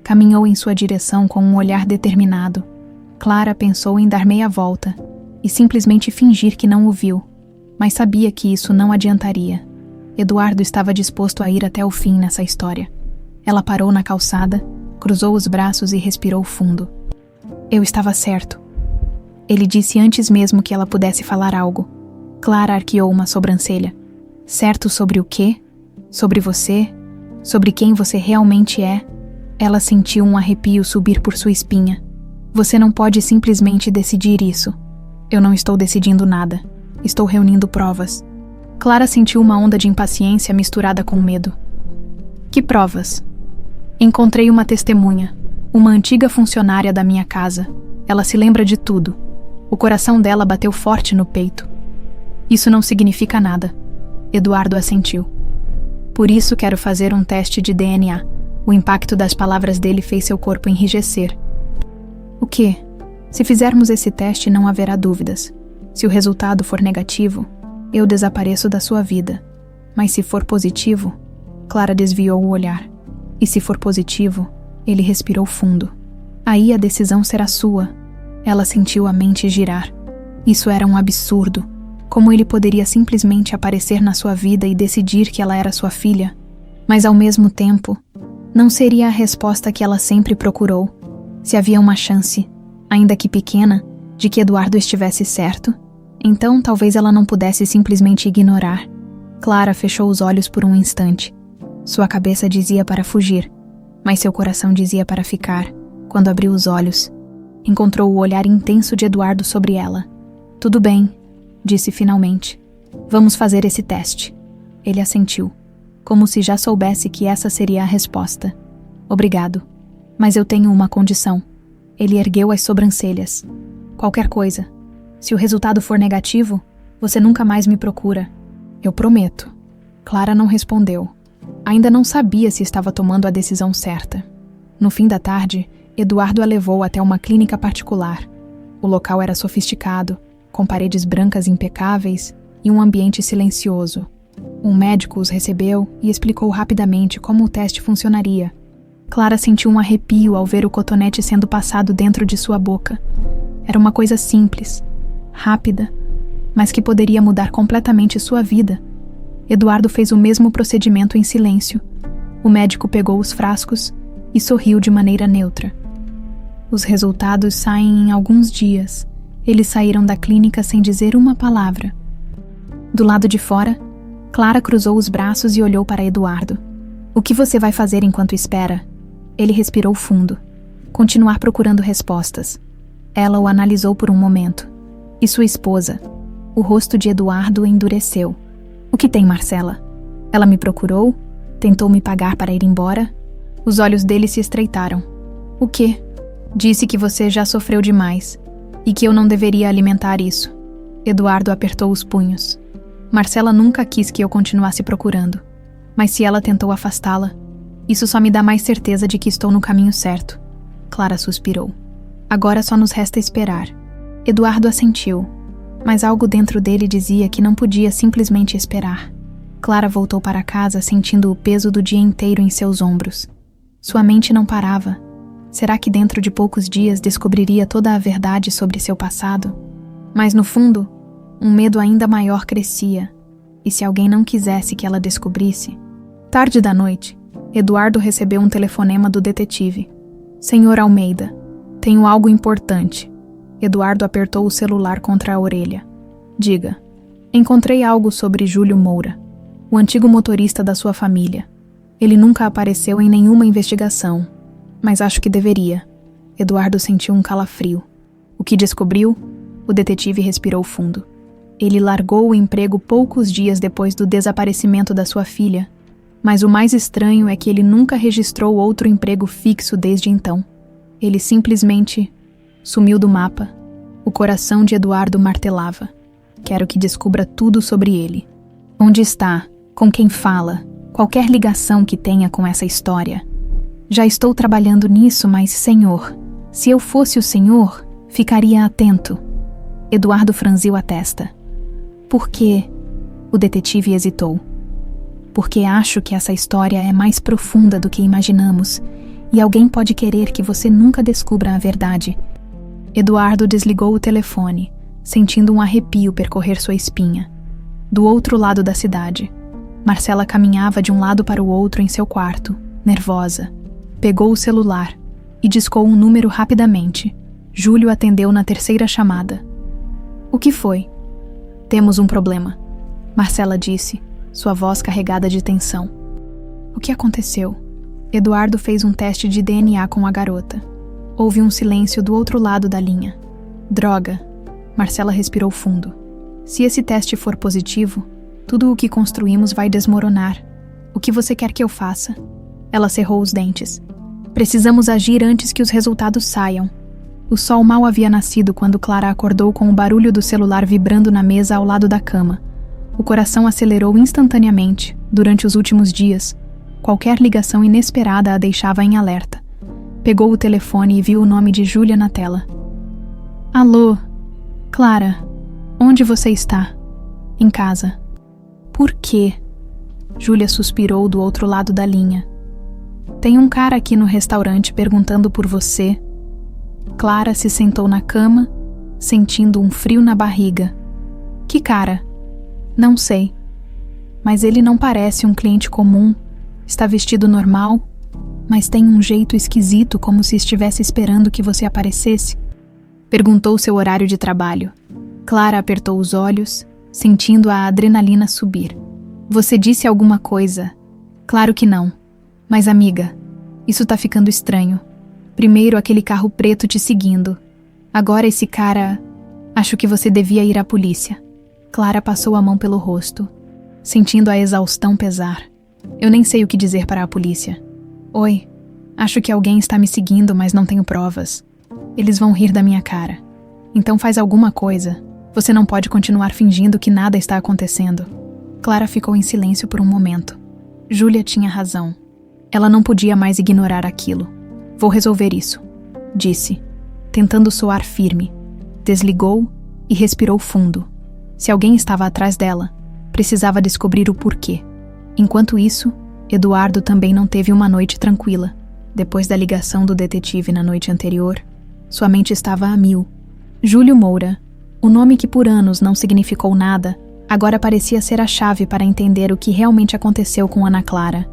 caminhou em sua direção com um olhar determinado. Clara pensou em dar meia volta e simplesmente fingir que não o viu, mas sabia que isso não adiantaria. Eduardo estava disposto a ir até o fim nessa história. Ela parou na calçada, cruzou os braços e respirou fundo. Eu estava certo. Ele disse antes mesmo que ela pudesse falar algo. Clara arqueou uma sobrancelha. Certo sobre o quê? Sobre você? Sobre quem você realmente é? Ela sentiu um arrepio subir por sua espinha. Você não pode simplesmente decidir isso. Eu não estou decidindo nada. Estou reunindo provas. Clara sentiu uma onda de impaciência misturada com medo. Que provas? Encontrei uma testemunha, uma antiga funcionária da minha casa. Ela se lembra de tudo. O coração dela bateu forte no peito. Isso não significa nada. Eduardo assentiu. Por isso quero fazer um teste de DNA. O impacto das palavras dele fez seu corpo enrijecer. O quê? Se fizermos esse teste, não haverá dúvidas. Se o resultado for negativo, eu desapareço da sua vida. Mas se for positivo... Clara desviou o olhar. E se for positivo, ele respirou fundo. Aí a decisão será sua. Ela sentiu a mente girar. Isso era um absurdo. Como ele poderia simplesmente aparecer na sua vida e decidir que ela era sua filha? Mas ao mesmo tempo, não seria a resposta que ela sempre procurou. Se havia uma chance, ainda que pequena, de que Eduardo estivesse certo, então talvez ela não pudesse simplesmente ignorar. Clara fechou os olhos por um instante. Sua cabeça dizia para fugir, mas seu coração dizia para ficar. Quando abriu os olhos, encontrou o olhar intenso de Eduardo sobre ela. Tudo bem, disse finalmente. Vamos fazer esse teste. Ele assentiu, como se já soubesse que essa seria a resposta. Obrigado, mas eu tenho uma condição. Ele ergueu as sobrancelhas. Qualquer coisa. Se o resultado for negativo, você nunca mais me procura. Eu prometo. Clara não respondeu. Ainda não sabia se estava tomando a decisão certa. No fim da tarde, Eduardo a levou até uma clínica particular. O local era sofisticado, com paredes brancas impecáveis e um ambiente silencioso. Um médico os recebeu e explicou rapidamente como o teste funcionaria. Clara sentiu um arrepio ao ver o cotonete sendo passado dentro de sua boca. Era uma coisa simples, rápida, mas que poderia mudar completamente sua vida. Eduardo fez o mesmo procedimento em silêncio. O médico pegou os frascos e sorriu de maneira neutra. Os resultados saem em alguns dias. Eles saíram da clínica sem dizer uma palavra. Do lado de fora, Clara cruzou os braços e olhou para Eduardo. O que você vai fazer enquanto espera? Ele respirou fundo. Continuar procurando respostas. Ela o analisou por um momento. E sua esposa? O rosto de Eduardo endureceu. O que tem, Marcela? Ela me procurou? Tentou me pagar para ir embora? Os olhos dele se estreitaram. O quê? Disse que você já sofreu demais e que eu não deveria alimentar isso. Eduardo apertou os punhos. Marcela nunca quis que eu continuasse procurando, mas se ela tentou afastá-la, isso só me dá mais certeza de que estou no caminho certo. Clara suspirou. Agora só nos resta esperar. Eduardo assentiu, mas algo dentro dele dizia que não podia simplesmente esperar. Clara voltou para casa sentindo o peso do dia inteiro em seus ombros. Sua mente não parava. Será que dentro de poucos dias descobriria toda a verdade sobre seu passado? Mas no fundo, um medo ainda maior crescia. E se alguém não quisesse que ela descobrisse? Tarde da noite, Eduardo recebeu um telefonema do detetive. Senhor Almeida, tenho algo importante. Eduardo apertou o celular contra a orelha. Diga. Encontrei algo sobre Júlio Moura, o antigo motorista da sua família. Ele nunca apareceu em nenhuma investigação, mas acho que deveria. Eduardo sentiu um calafrio. O que descobriu? O detetive respirou fundo. Ele largou o emprego poucos dias depois do desaparecimento da sua filha, mas o mais estranho é que ele nunca registrou outro emprego fixo desde então. Ele simplesmente sumiu do mapa. O coração de Eduardo martelava. Quero que descubra tudo sobre ele. Onde está? Com quem fala? Qualquer ligação que tenha com essa história. Já estou trabalhando nisso, mas, senhor, se eu fosse o senhor, ficaria atento. Eduardo franziu a testa. Por quê? O detetive hesitou. Porque acho que essa história é mais profunda do que imaginamos, e alguém pode querer que você nunca descubra a verdade. Eduardo desligou o telefone, sentindo um arrepio percorrer sua espinha. Do outro lado da cidade, Marcela caminhava de um lado para o outro em seu quarto, nervosa. Pegou o celular e discou um número rapidamente. Júlio atendeu na terceira chamada. O que foi? Temos um problema, Marcela disse, sua voz carregada de tensão. O que aconteceu? Eduardo fez um teste de DNA com a garota. Houve um silêncio do outro lado da linha. Droga, Marcela respirou fundo. Se esse teste for positivo, tudo o que construímos vai desmoronar. O que você quer que eu faça? Ela cerrou os dentes. Precisamos agir antes que os resultados saiam. O sol mal havia nascido quando Clara acordou com o barulho do celular vibrando na mesa ao lado da cama. O coração acelerou instantaneamente. Durante os últimos dias, qualquer ligação inesperada a deixava em alerta. Pegou o telefone e viu o nome de Júlia na tela. Alô, Clara, onde você está? Em casa. Por quê? Júlia suspirou do outro lado da linha. Tem um cara aqui no restaurante perguntando por você. Clara se sentou na cama, sentindo um frio na barriga. Que cara? Não sei. Mas ele não parece um cliente comum. Está vestido normal, mas tem um jeito esquisito, como se estivesse esperando que você aparecesse. Perguntou seu horário de trabalho. Clara apertou os olhos, sentindo a adrenalina subir. Você disse alguma coisa? Claro que não. Mas amiga, isso tá ficando estranho. Primeiro aquele carro preto te seguindo. Agora esse cara... Acho que você devia ir à polícia. Clara passou a mão pelo rosto, sentindo a exaustão pesar. Eu nem sei o que dizer para a polícia. Oi, acho que alguém está me seguindo, mas não tenho provas. Eles vão rir da minha cara. Então faz alguma coisa. Você não pode continuar fingindo que nada está acontecendo. Clara ficou em silêncio por um momento. Júlia tinha razão. Ela não podia mais ignorar aquilo. Vou resolver isso, disse, tentando soar firme. Desligou e respirou fundo. Se alguém estava atrás dela, precisava descobrir o porquê. Enquanto isso, Eduardo também não teve uma noite tranquila. Depois da ligação do detetive na noite anterior, sua mente estava a mil. Júlio Moura, o nome que por anos não significou nada, agora parecia ser a chave para entender o que realmente aconteceu com Ana Clara.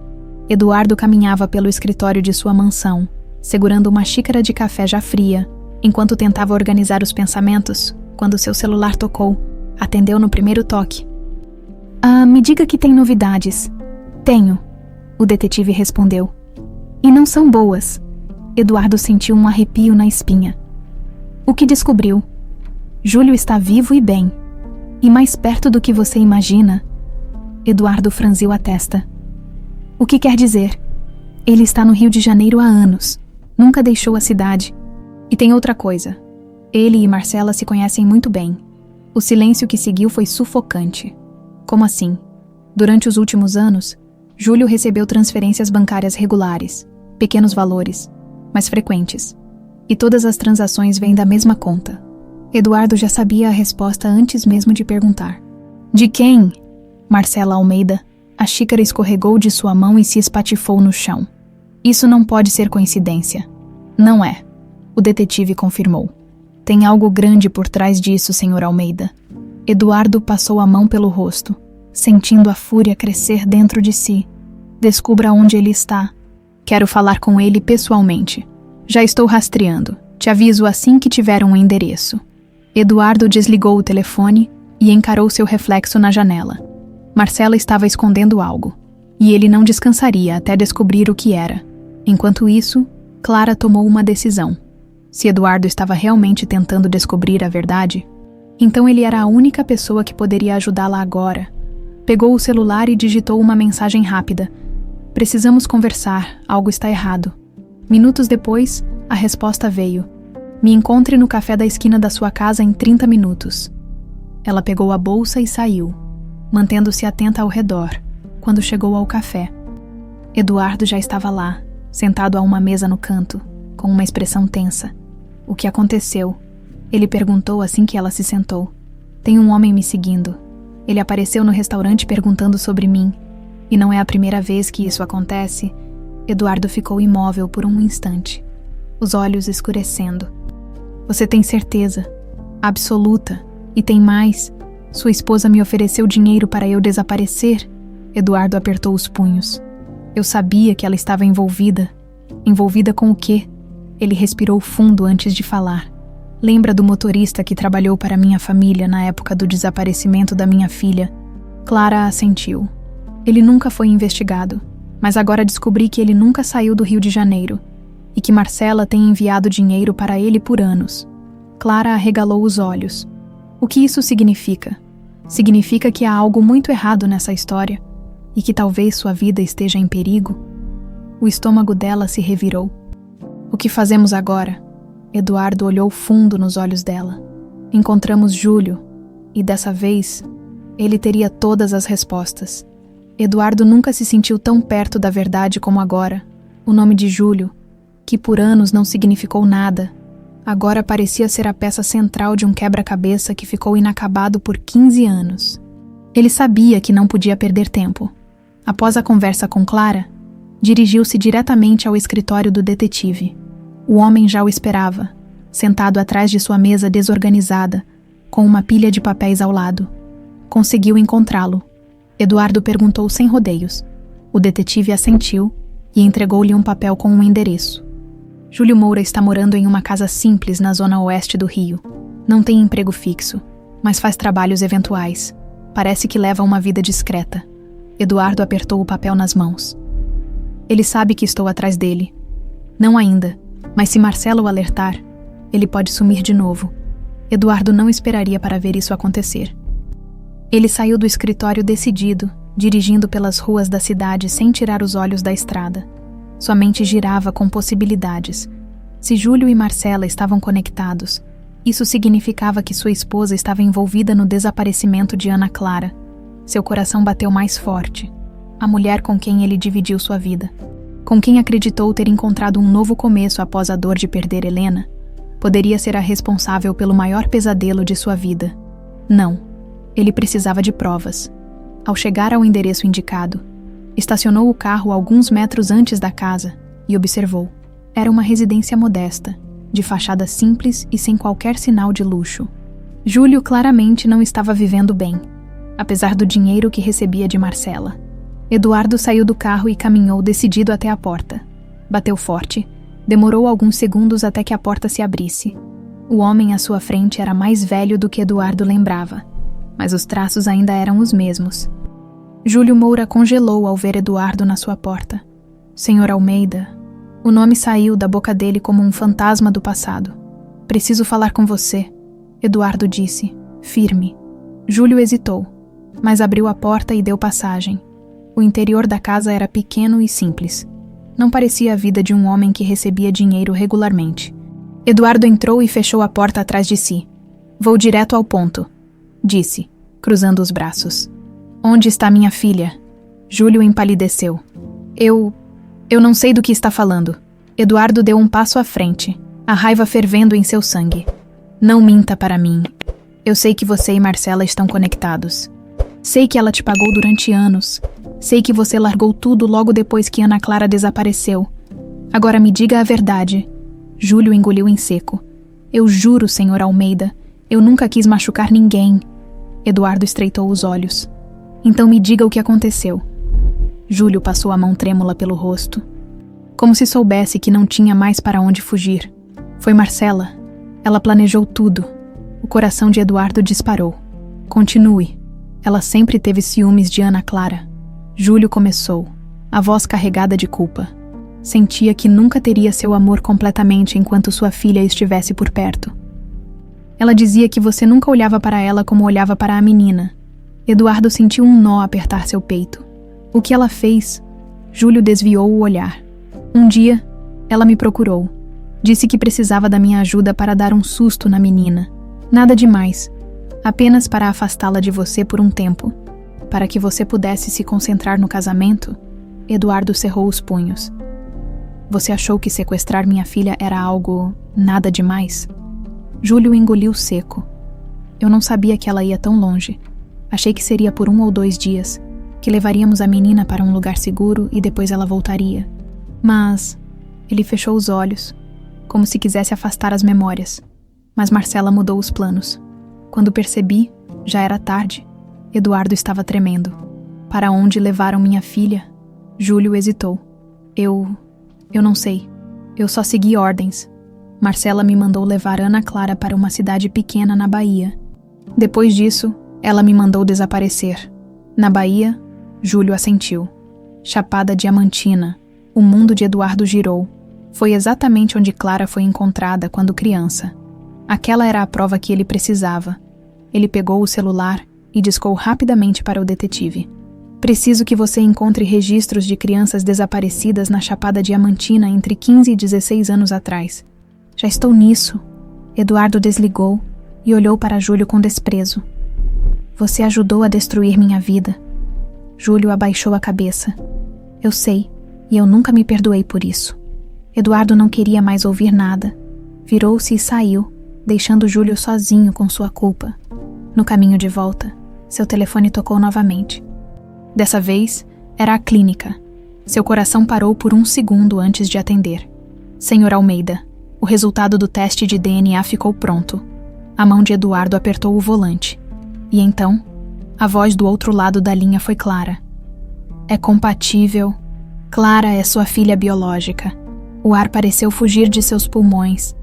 Eduardo caminhava pelo escritório de sua mansão, segurando uma xícara de café já fria, enquanto tentava organizar os pensamentos, quando seu celular tocou. Atendeu no primeiro toque. Me diga que tem novidades. Tenho, o detetive respondeu. E não são boas. Eduardo sentiu um arrepio na espinha. O que descobriu? Júlio está vivo e bem. E mais perto do que você imagina. Eduardo franziu a testa. O que quer dizer? Ele está no Rio de Janeiro há anos. Nunca deixou a cidade. E tem outra coisa. Ele e Marcela se conhecem muito bem. O silêncio que seguiu foi sufocante. Como assim? Durante os últimos anos, Júlio recebeu transferências bancárias regulares, pequenos valores, mas frequentes. E todas as transações vêm da mesma conta. Eduardo já sabia a resposta antes mesmo de perguntar. De quem? Marcela Almeida. A xícara escorregou de sua mão e se espatifou no chão. Isso não pode ser coincidência. Não é. O detetive confirmou. Tem algo grande por trás disso, Sr. Almeida. Eduardo passou a mão pelo rosto, sentindo a fúria crescer dentro de si. Descubra onde ele está. Quero falar com ele pessoalmente. Já estou rastreando. Te aviso assim que tiver um endereço. Eduardo desligou o telefone e encarou seu reflexo na janela. Marcela estava escondendo algo, e ele não descansaria até descobrir o que era. Enquanto isso, Clara tomou uma decisão. Se Eduardo estava realmente tentando descobrir a verdade, então ele era a única pessoa que poderia ajudá-la agora. Pegou o celular e digitou uma mensagem rápida. Precisamos conversar, algo está errado. Minutos depois, a resposta veio. Me encontre no café da esquina da sua casa em 30 minutos. Ela pegou a bolsa e saiu, mantendo-se atenta ao redor, quando chegou ao café. Eduardo já estava lá, sentado a uma mesa no canto, com uma expressão tensa. O que aconteceu? Ele perguntou assim que ela se sentou. Tem um homem me seguindo. Ele apareceu no restaurante perguntando sobre mim. E não é a primeira vez que isso acontece. Eduardo ficou imóvel por um instante, os olhos escurecendo. Você tem certeza? Absoluta. E tem mais. Sua esposa me ofereceu dinheiro para eu desaparecer. Eduardo apertou os punhos. Eu sabia que ela estava envolvida. Envolvida com o quê? Ele respirou fundo antes de falar. Lembra do motorista que trabalhou para minha família na época do desaparecimento da minha filha? Clara assentiu. Ele nunca foi investigado, mas agora descobri que ele nunca saiu do Rio de Janeiro e que Marcela tem enviado dinheiro para ele por anos. Clara arregalou os olhos. O que isso significa? Significa que há algo muito errado nessa história e que talvez sua vida esteja em perigo? O estômago dela se revirou. O que fazemos agora? Eduardo olhou fundo nos olhos dela. Encontramos Júlio, e dessa vez, ele teria todas as respostas. Eduardo nunca se sentiu tão perto da verdade como agora. O nome de Júlio, que por anos não significou nada, agora parecia ser a peça central de um quebra-cabeça que ficou inacabado por 15 anos. Ele sabia que não podia perder tempo. Após a conversa com Clara, dirigiu-se diretamente ao escritório do detetive. O homem já o esperava, sentado atrás de sua mesa desorganizada, com uma pilha de papéis ao lado. Conseguiu encontrá-lo. Eduardo perguntou sem rodeios. O detetive assentiu e entregou-lhe um papel com um endereço. Júlio Moura está morando em uma casa simples na zona oeste do Rio. Não tem emprego fixo, mas faz trabalhos eventuais. Parece que leva uma vida discreta. Eduardo apertou o papel nas mãos. Ele sabe que estou atrás dele. Não ainda, mas se Marcela o alertar, ele pode sumir de novo. Eduardo não esperaria para ver isso acontecer. Ele saiu do escritório decidido, dirigindo pelas ruas da cidade sem tirar os olhos da estrada. Sua mente girava com possibilidades. Se Júlio e Marcela estavam conectados, isso significava que sua esposa estava envolvida no desaparecimento de Ana Clara. Seu coração bateu mais forte. A mulher com quem ele dividiu sua vida, com quem acreditou ter encontrado um novo começo após a dor de perder Helena, poderia ser a responsável pelo maior pesadelo de sua vida. Não. Ele precisava de provas. Ao chegar ao endereço indicado, estacionou o carro alguns metros antes da casa e observou. Era uma residência modesta, de fachada simples e sem qualquer sinal de luxo. Júlio claramente não estava vivendo bem, apesar do dinheiro que recebia de Marcela. Eduardo saiu do carro e caminhou decidido até a porta. Bateu forte. Demorou alguns segundos até que a porta se abrisse. O homem à sua frente era mais velho do que Eduardo lembrava, mas os traços ainda eram os mesmos. Júlio Moura congelou ao ver Eduardo na sua porta. Senhor Almeida. O nome saiu da boca dele como um fantasma do passado. Preciso falar com você, Eduardo disse, firme. Júlio hesitou, mas abriu a porta e deu passagem. O interior da casa era pequeno e simples. Não parecia a vida de um homem que recebia dinheiro regularmente. Eduardo entrou e fechou a porta atrás de si. Vou direto ao ponto, disse, cruzando os braços. Onde está minha filha? Júlio empalideceu. Eu não sei do que está falando. Eduardo deu um passo à frente, a raiva fervendo em seu sangue. Não minta para mim. Eu sei que você e Marcela estão conectados. Sei que ela te pagou durante anos. Sei que você largou tudo logo depois que Ana Clara desapareceu. Agora me diga a verdade. Júlio engoliu em seco. Eu juro, senhor Almeida, eu nunca quis machucar ninguém. Eduardo estreitou os olhos. Então me diga o que aconteceu. Júlio passou a mão trêmula pelo rosto, como se soubesse que não tinha mais para onde fugir. Foi Marcela. Ela planejou tudo. O coração de Eduardo disparou. Continue. Ela sempre teve ciúmes de Ana Clara. Júlio começou, a voz carregada de culpa. Sentia que nunca teria seu amor completamente enquanto sua filha estivesse por perto. Ela dizia que você nunca olhava para ela como olhava para a menina. Eduardo sentiu um nó apertar seu peito. O que ela fez? Júlio desviou o olhar. Um dia, ela me procurou. Disse que precisava da minha ajuda para dar um susto na menina. Nada demais. Apenas para afastá-la de você por um tempo. Para que você pudesse se concentrar no casamento. Eduardo cerrou os punhos. Você achou que sequestrar minha filha era algo nada demais? Júlio engoliu seco. Eu não sabia que ela ia tão longe. Achei que seria por 1 ou 2 dias, que levaríamos a menina para um lugar seguro e depois ela voltaria. Mas ele fechou os olhos, como se quisesse afastar as memórias. Mas Marcela mudou os planos. Quando percebi, já era tarde. Eduardo estava tremendo. Para onde levaram minha filha? Júlio hesitou. Eu não sei. Eu só segui ordens. Marcela me mandou levar Ana Clara para uma cidade pequena na Bahia. Depois disso, ela me mandou desaparecer. Na Bahia, Júlio assentiu. Chapada Diamantina. O mundo de Eduardo girou. Foi exatamente onde Clara foi encontrada quando criança. Aquela era a prova que ele precisava. Ele pegou o celular e discou rapidamente para o detetive. Preciso que você encontre registros de crianças desaparecidas na Chapada Diamantina entre 15 e 16 anos atrás. Já estou nisso. Eduardo desligou e olhou para Júlio com desprezo. Você ajudou a destruir minha vida. Júlio abaixou a cabeça. Eu sei, e eu nunca me perdoei por isso. Eduardo não queria mais ouvir nada. Virou-se e saiu, deixando Júlio sozinho com sua culpa. No caminho de volta, seu telefone tocou novamente. Dessa vez, era a clínica. Seu coração parou por 1 segundo antes de atender. Senhor Almeida, o resultado do teste de DNA ficou pronto. A mão de Eduardo apertou o volante. E então, a voz do outro lado da linha foi clara. É compatível. Clara é sua filha biológica. O ar pareceu fugir de seus pulmões.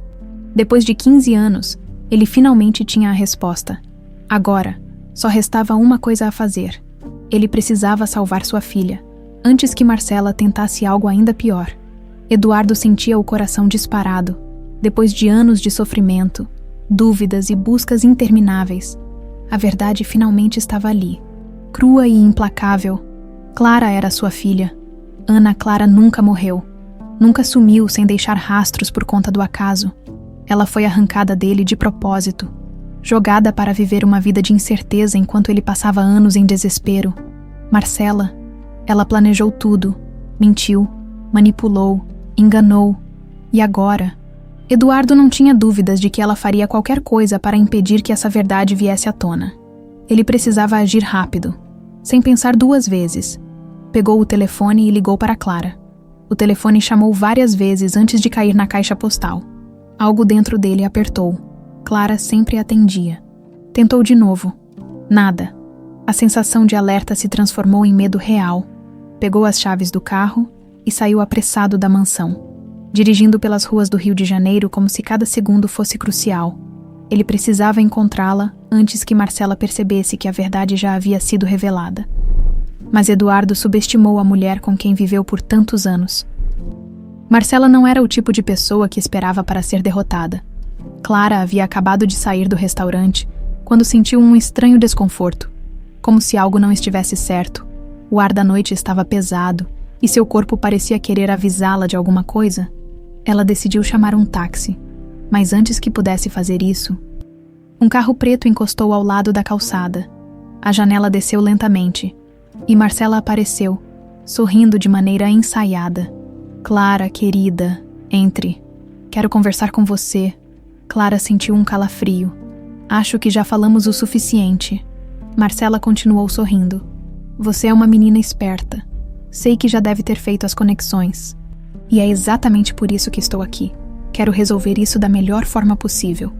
Depois de 15 anos, ele finalmente tinha a resposta. Agora, só restava uma coisa a fazer. Ele precisava salvar sua filha, antes que Marcela tentasse algo ainda pior. Eduardo sentia o coração disparado, depois de anos de sofrimento, dúvidas e buscas intermináveis. A verdade finalmente estava ali, crua e implacável. Clara era sua filha. Ana Clara nunca morreu. Nunca sumiu sem deixar rastros por conta do acaso. Ela foi arrancada dele de propósito, jogada para viver uma vida de incerteza enquanto ele passava anos em desespero. Marcela, ela planejou tudo, mentiu, manipulou, enganou. E agora? Eduardo não tinha dúvidas de que ela faria qualquer coisa para impedir que essa verdade viesse à tona. Ele precisava agir rápido, sem pensar 2 vezes. Pegou o telefone e ligou para Clara. O telefone chamou várias vezes antes de cair na caixa postal. Algo dentro dele apertou. Clara sempre atendia. Tentou de novo. Nada. A sensação de alerta se transformou em medo real. Pegou as chaves do carro e saiu apressado da mansão, dirigindo pelas ruas do Rio de Janeiro como se cada segundo fosse crucial. Ele precisava encontrá-la antes que Marcela percebesse que a verdade já havia sido revelada. Mas Eduardo subestimou a mulher com quem viveu por tantos anos. Marcela não era o tipo de pessoa que esperava para ser derrotada. Clara havia acabado de sair do restaurante quando sentiu um estranho desconforto, como se algo não estivesse certo. O ar da noite estava pesado e seu corpo parecia querer avisá-la de alguma coisa. Ela decidiu chamar um táxi, mas antes que pudesse fazer isso, um carro preto encostou ao lado da calçada. A janela desceu lentamente e Marcela apareceu, sorrindo de maneira ensaiada. Clara, querida, entre. Quero conversar com você. Clara sentiu um calafrio. Acho que já falamos o suficiente. Marcela continuou sorrindo. Você é uma menina esperta. Sei que já deve ter feito as conexões. E é exatamente por isso que estou aqui. Quero resolver isso da melhor forma possível.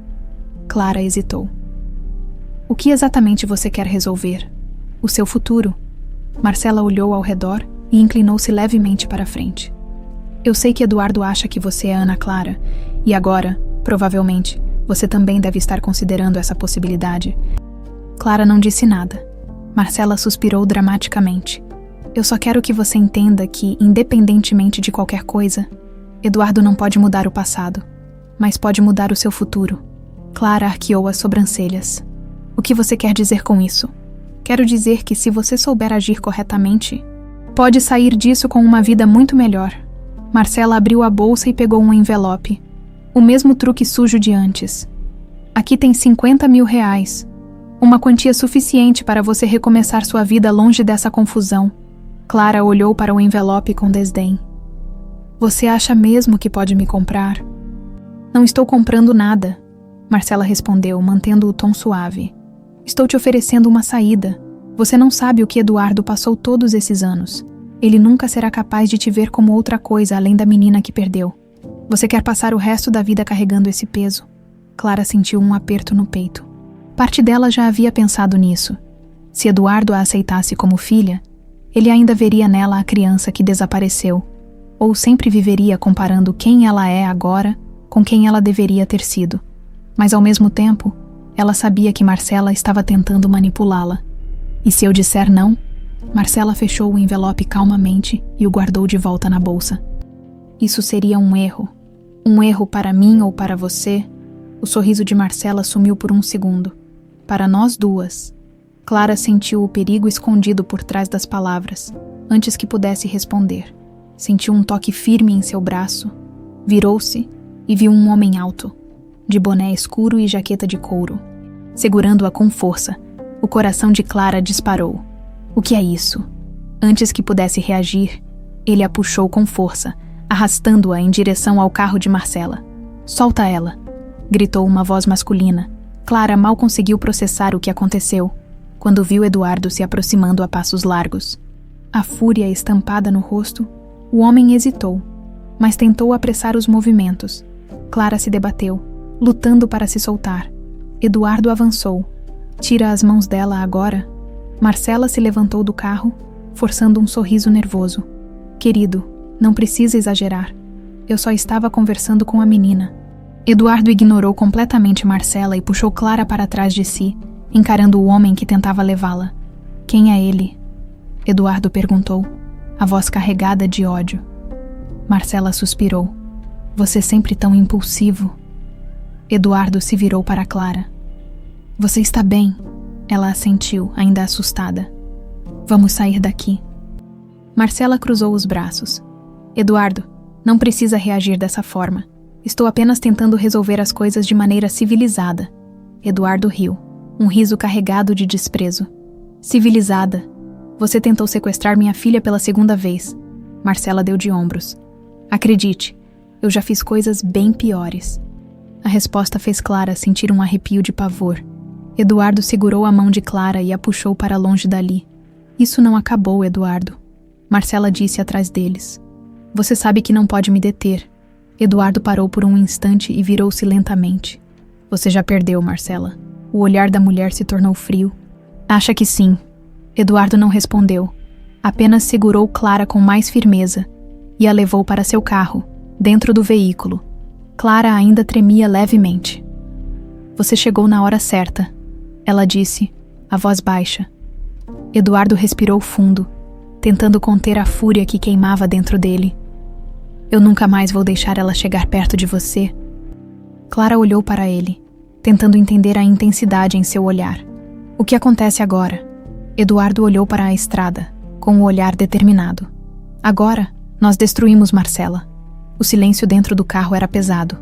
Clara hesitou. O que exatamente você quer resolver? O seu futuro? Marcela olhou ao redor e inclinou-se levemente para a frente. Eu sei que Eduardo acha que você é Ana Clara, e agora, provavelmente, você também deve estar considerando essa possibilidade. Clara não disse nada. Marcela suspirou dramaticamente. Eu só quero que você entenda que, independentemente de qualquer coisa, Eduardo não pode mudar o passado, mas pode mudar o seu futuro. Clara arqueou as sobrancelhas. O que você quer dizer com isso? Quero dizer que se você souber agir corretamente, pode sair disso com uma vida muito melhor. Marcela abriu a bolsa e pegou um envelope. O mesmo truque sujo de antes. Aqui tem 50 mil reais. Uma quantia suficiente para você recomeçar sua vida longe dessa confusão. Clara olhou para o envelope com desdém. Você acha mesmo que pode me comprar? Não estou comprando nada, Marcela respondeu, mantendo o tom suave. Estou te oferecendo uma saída. Você não sabe o que Eduardo passou todos esses anos. Ele nunca será capaz de te ver como outra coisa além da menina que perdeu. Você quer passar o resto da vida carregando esse peso? Clara sentiu um aperto no peito. Parte dela já havia pensado nisso. Se Eduardo a aceitasse como filha, ele ainda veria nela a criança que desapareceu, ou sempre viveria comparando quem ela é agora com quem ela deveria ter sido. Mas ao mesmo tempo, ela sabia que Marcela estava tentando manipulá-la. E se eu disser não? Marcela fechou o envelope calmamente e o guardou de volta na bolsa. Isso seria um erro. Um erro para mim ou para você? O sorriso de Marcela sumiu por um segundo. Para nós duas. Clara sentiu o perigo escondido por trás das palavras, antes que pudesse responder. Sentiu um toque firme em seu braço, virou-se e viu um homem alto, de boné escuro e jaqueta de couro. Segurando-a com força, o coração de Clara disparou. O que é isso? Antes que pudesse reagir, ele a puxou com força, arrastando-a em direção ao carro de Marcela. Solta ela! Gritou uma voz masculina. Clara mal conseguiu processar o que aconteceu, quando viu Eduardo se aproximando a passos largos. A fúria estampada no rosto, o homem hesitou, mas tentou apressar os movimentos. Clara se debateu, lutando para se soltar. Eduardo avançou. Tira as mãos dela agora. Marcela se levantou do carro, forçando um sorriso nervoso. Querido, não precisa exagerar. Eu só estava conversando com a menina. Eduardo ignorou completamente Marcela e puxou Clara para trás de si, encarando o homem que tentava levá-la. Quem é ele? Eduardo perguntou, a voz carregada de ódio. Marcela suspirou. Você sempre tão impulsivo. Eduardo se virou para Clara. Você está bem? Ela assentiu, ainda assustada. Vamos sair daqui. Marcela cruzou os braços. Eduardo, não precisa reagir dessa forma. Estou apenas tentando resolver as coisas de maneira civilizada. Eduardo riu, um riso carregado de desprezo. Civilizada? Você tentou sequestrar minha filha pela segunda vez. Marcela deu de ombros. Acredite, eu já fiz coisas bem piores. A resposta fez Clara sentir um arrepio de pavor. Eduardo segurou a mão de Clara e a puxou para longe dali. Isso não acabou, Eduardo. Marcela disse atrás deles. Você sabe que não pode me deter. Eduardo parou por um instante e virou-se lentamente. Você já perdeu, Marcela. O olhar da mulher se tornou frio. Acha que sim. Eduardo não respondeu. Apenas segurou Clara com mais firmeza e a levou para seu carro, dentro do veículo. Clara ainda tremia levemente. Você chegou na hora certa, ela disse, a voz baixa. Eduardo respirou fundo, tentando conter a fúria que queimava dentro dele. Eu nunca mais vou deixar ela chegar perto de você. Clara olhou para ele, tentando entender a intensidade em seu olhar. O que acontece agora? Eduardo olhou para a estrada, com o olhar determinado. Agora, nós destruímos Marcela. O silêncio dentro do carro era pesado.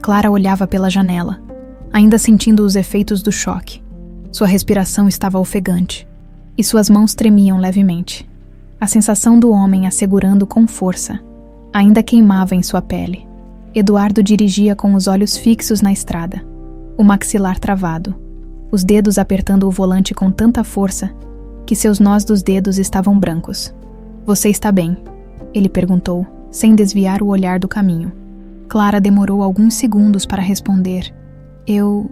Clara olhava pela janela, ainda sentindo os efeitos do choque. Sua respiração estava ofegante, e suas mãos tremiam levemente. A sensação do homem a segurando com força ainda queimava em sua pele. Eduardo dirigia com os olhos fixos na estrada, o maxilar travado, os dedos apertando o volante com tanta força que seus nós dos dedos estavam brancos. "Você está bem?" ele perguntou, sem desviar o olhar do caminho. Clara demorou alguns segundos para responder. Eu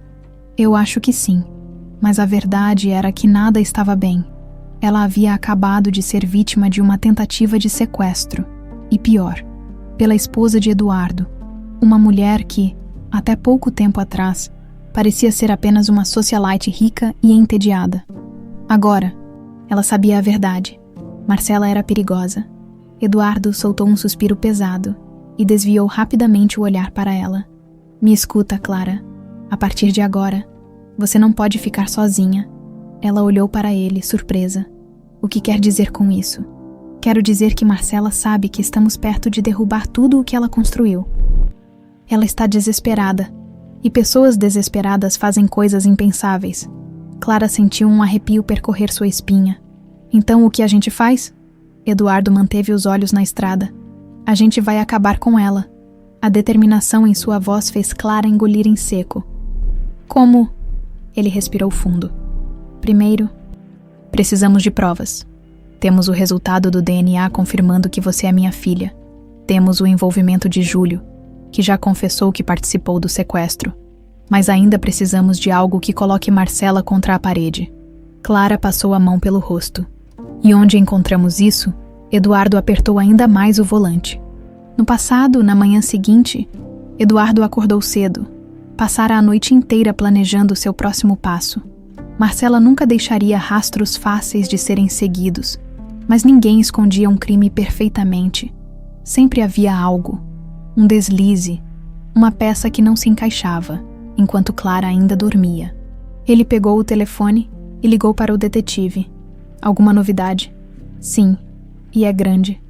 acho que sim, mas a verdade era que nada estava bem. Ela havia acabado de ser vítima de uma tentativa de sequestro, e pior, pela esposa de Eduardo, uma mulher que, até pouco tempo atrás, parecia ser apenas uma socialite rica e entediada. Agora, ela sabia a verdade. Marcela era perigosa. Eduardo soltou um suspiro pesado e desviou rapidamente o olhar para ela. "Me escuta, Clara. A partir de agora, você não pode ficar sozinha." Ela olhou para ele, surpresa. "O que quer dizer com isso?" "Quero dizer que Marcela sabe que estamos perto de derrubar tudo o que ela construiu. Ela está desesperada, e pessoas desesperadas fazem coisas impensáveis." Clara sentiu um arrepio percorrer sua espinha. "Então o que a gente faz?" Eduardo manteve os olhos na estrada. "A gente vai acabar com ela." A determinação em sua voz fez Clara engolir em seco. "Como?" Ele respirou fundo. "Primeiro, precisamos de provas. Temos o resultado do DNA confirmando que você é minha filha. Temos o envolvimento de Júlio, que já confessou que participou do sequestro. Mas ainda precisamos de algo que coloque Marcela contra a parede." Clara passou a mão pelo rosto. "E onde encontramos isso?" Eduardo apertou ainda mais o volante. No passado, na manhã seguinte, Eduardo acordou cedo. Passara a noite inteira planejando seu próximo passo. Marcela nunca deixaria rastros fáceis de serem seguidos, mas ninguém escondia um crime perfeitamente. Sempre havia algo, um deslize, uma peça que não se encaixava, enquanto Clara ainda dormia. Ele pegou o telefone e ligou para o detetive. "Alguma novidade?" "Sim, e é grande."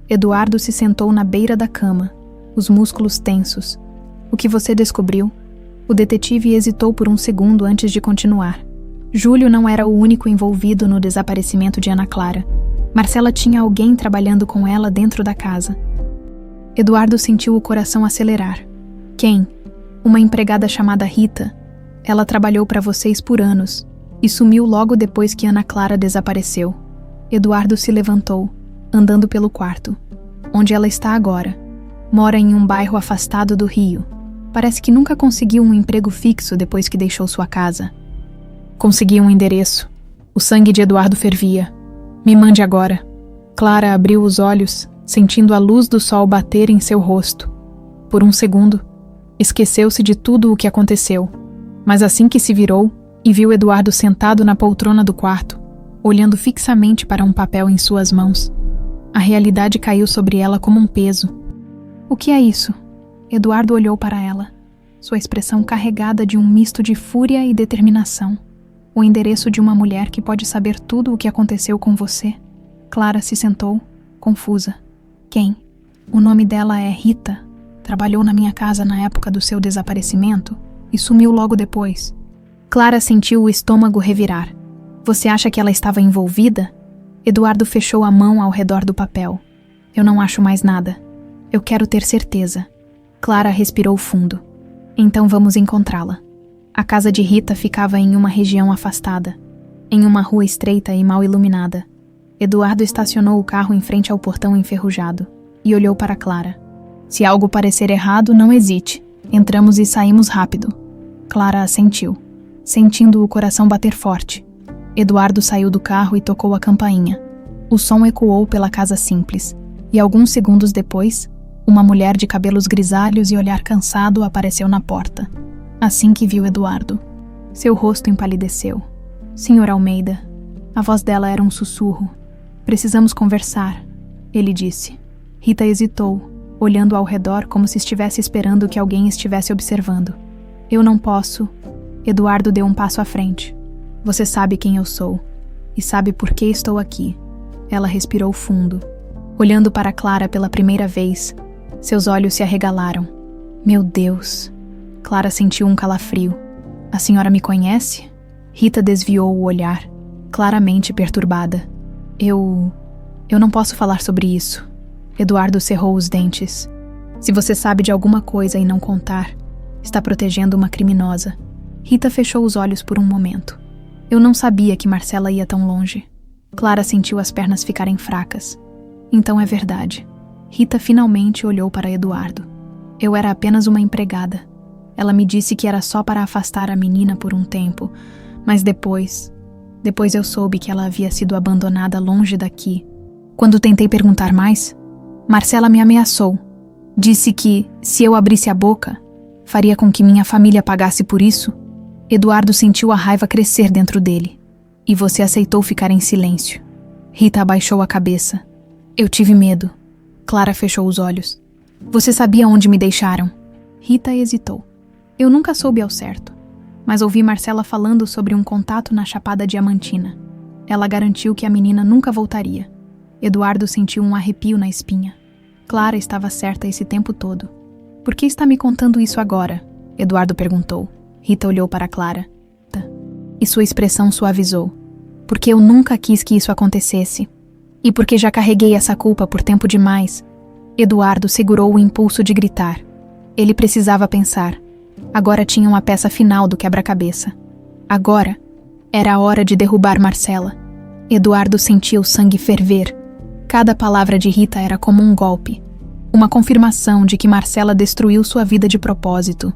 Eduardo se sentou na beira da cama, os músculos tensos. "O que você descobriu?" O detetive hesitou por um segundo antes de continuar. Júlio não era o único envolvido no desaparecimento de Ana Clara. Marcela tinha alguém trabalhando com ela dentro da casa. Eduardo sentiu o coração acelerar. "Quem?" "Uma empregada chamada Rita. Ela trabalhou para vocês por anos e sumiu logo depois que Ana Clara desapareceu." Eduardo se levantou, andando pelo quarto. "Onde ela está agora?" "Mora em um bairro afastado do Rio. Parece que nunca conseguiu um emprego fixo depois que deixou sua casa." "Consegui um endereço." O sangue de Eduardo fervia. "Me mande agora." Clara abriu os olhos, sentindo a luz do sol bater em seu rosto. Por um segundo, esqueceu-se de tudo o que aconteceu, mas assim que se virou e viu Eduardo sentado na poltrona do quarto, olhando fixamente para um papel em suas mãos, a realidade caiu sobre ela como um peso. "O que é isso?" Eduardo olhou para ela, sua expressão carregada de um misto de fúria e determinação. "O endereço de uma mulher que pode saber tudo o que aconteceu com você." Clara se sentou, confusa. "Quem?" "O nome dela é Rita. Trabalhou na minha casa na época do seu desaparecimento e sumiu logo depois." Clara sentiu o estômago revirar. "Você acha que ela estava envolvida?" Eduardo fechou a mão ao redor do papel. "Eu não acho mais nada. Eu quero ter certeza." Clara respirou fundo. "Então vamos encontrá-la." A casa de Rita ficava em uma região afastada, em uma rua estreita e mal iluminada. Eduardo estacionou o carro em frente ao portão enferrujado e olhou para Clara. "Se algo parecer errado, não hesite. Entramos e saímos rápido." Clara assentiu, sentindo o coração bater forte. Eduardo saiu do carro e tocou a campainha. O som ecoou pela casa simples, e alguns segundos depois, uma mulher de cabelos grisalhos e olhar cansado apareceu na porta. Assim que viu Eduardo, seu rosto empalideceu. "Senhor Almeida." A voz dela era um sussurro. "Precisamos conversar," ele disse. Rita hesitou, olhando ao redor como se estivesse esperando que alguém estivesse observando. "Eu não posso." Eduardo deu um passo à frente. "Você sabe quem eu sou, e sabe por que estou aqui." Ela respirou fundo. Olhando para Clara pela primeira vez, seus olhos se arregalaram. Meu Deus! Clara sentiu um calafrio. A senhora me conhece? Rita desviou o olhar, claramente perturbada. Eu não posso falar sobre isso. Eduardo cerrou os dentes. Se você sabe de alguma coisa e não contar, está protegendo uma criminosa. Rita fechou os olhos por um momento. Eu não sabia que Marcela ia tão longe. Clara sentiu as pernas ficarem fracas. Então é verdade. Rita finalmente olhou para Eduardo. Eu era apenas uma empregada. Ela me disse que era só para afastar a menina por um tempo, mas depois eu soube que ela havia sido abandonada longe daqui. Quando tentei perguntar mais, Marcela me ameaçou. Disse que, se eu abrisse a boca, faria com que minha família pagasse por isso. Eduardo sentiu a raiva crescer dentro dele. E você aceitou ficar em silêncio. Rita abaixou a cabeça. Eu tive medo. Clara fechou os olhos. Você sabia onde me deixaram? Rita hesitou. Eu nunca soube ao certo, mas ouvi Marcela falando sobre um contato na Chapada Diamantina. Ela garantiu que a menina nunca voltaria. Eduardo sentiu um arrepio na espinha. Clara estava certa esse tempo todo. Por que está me contando isso agora? Eduardo perguntou. Rita olhou para Clara. E sua expressão suavizou. Porque eu nunca quis que isso acontecesse. E porque já carreguei essa culpa por tempo demais. Eduardo segurou o impulso de gritar. Ele precisava pensar. Agora tinha uma peça final do quebra-cabeça. Agora era a hora de derrubar Marcela. Eduardo sentia o sangue ferver. Cada palavra de Rita era como um golpe. Uma confirmação de que Marcela destruiu sua vida de propósito.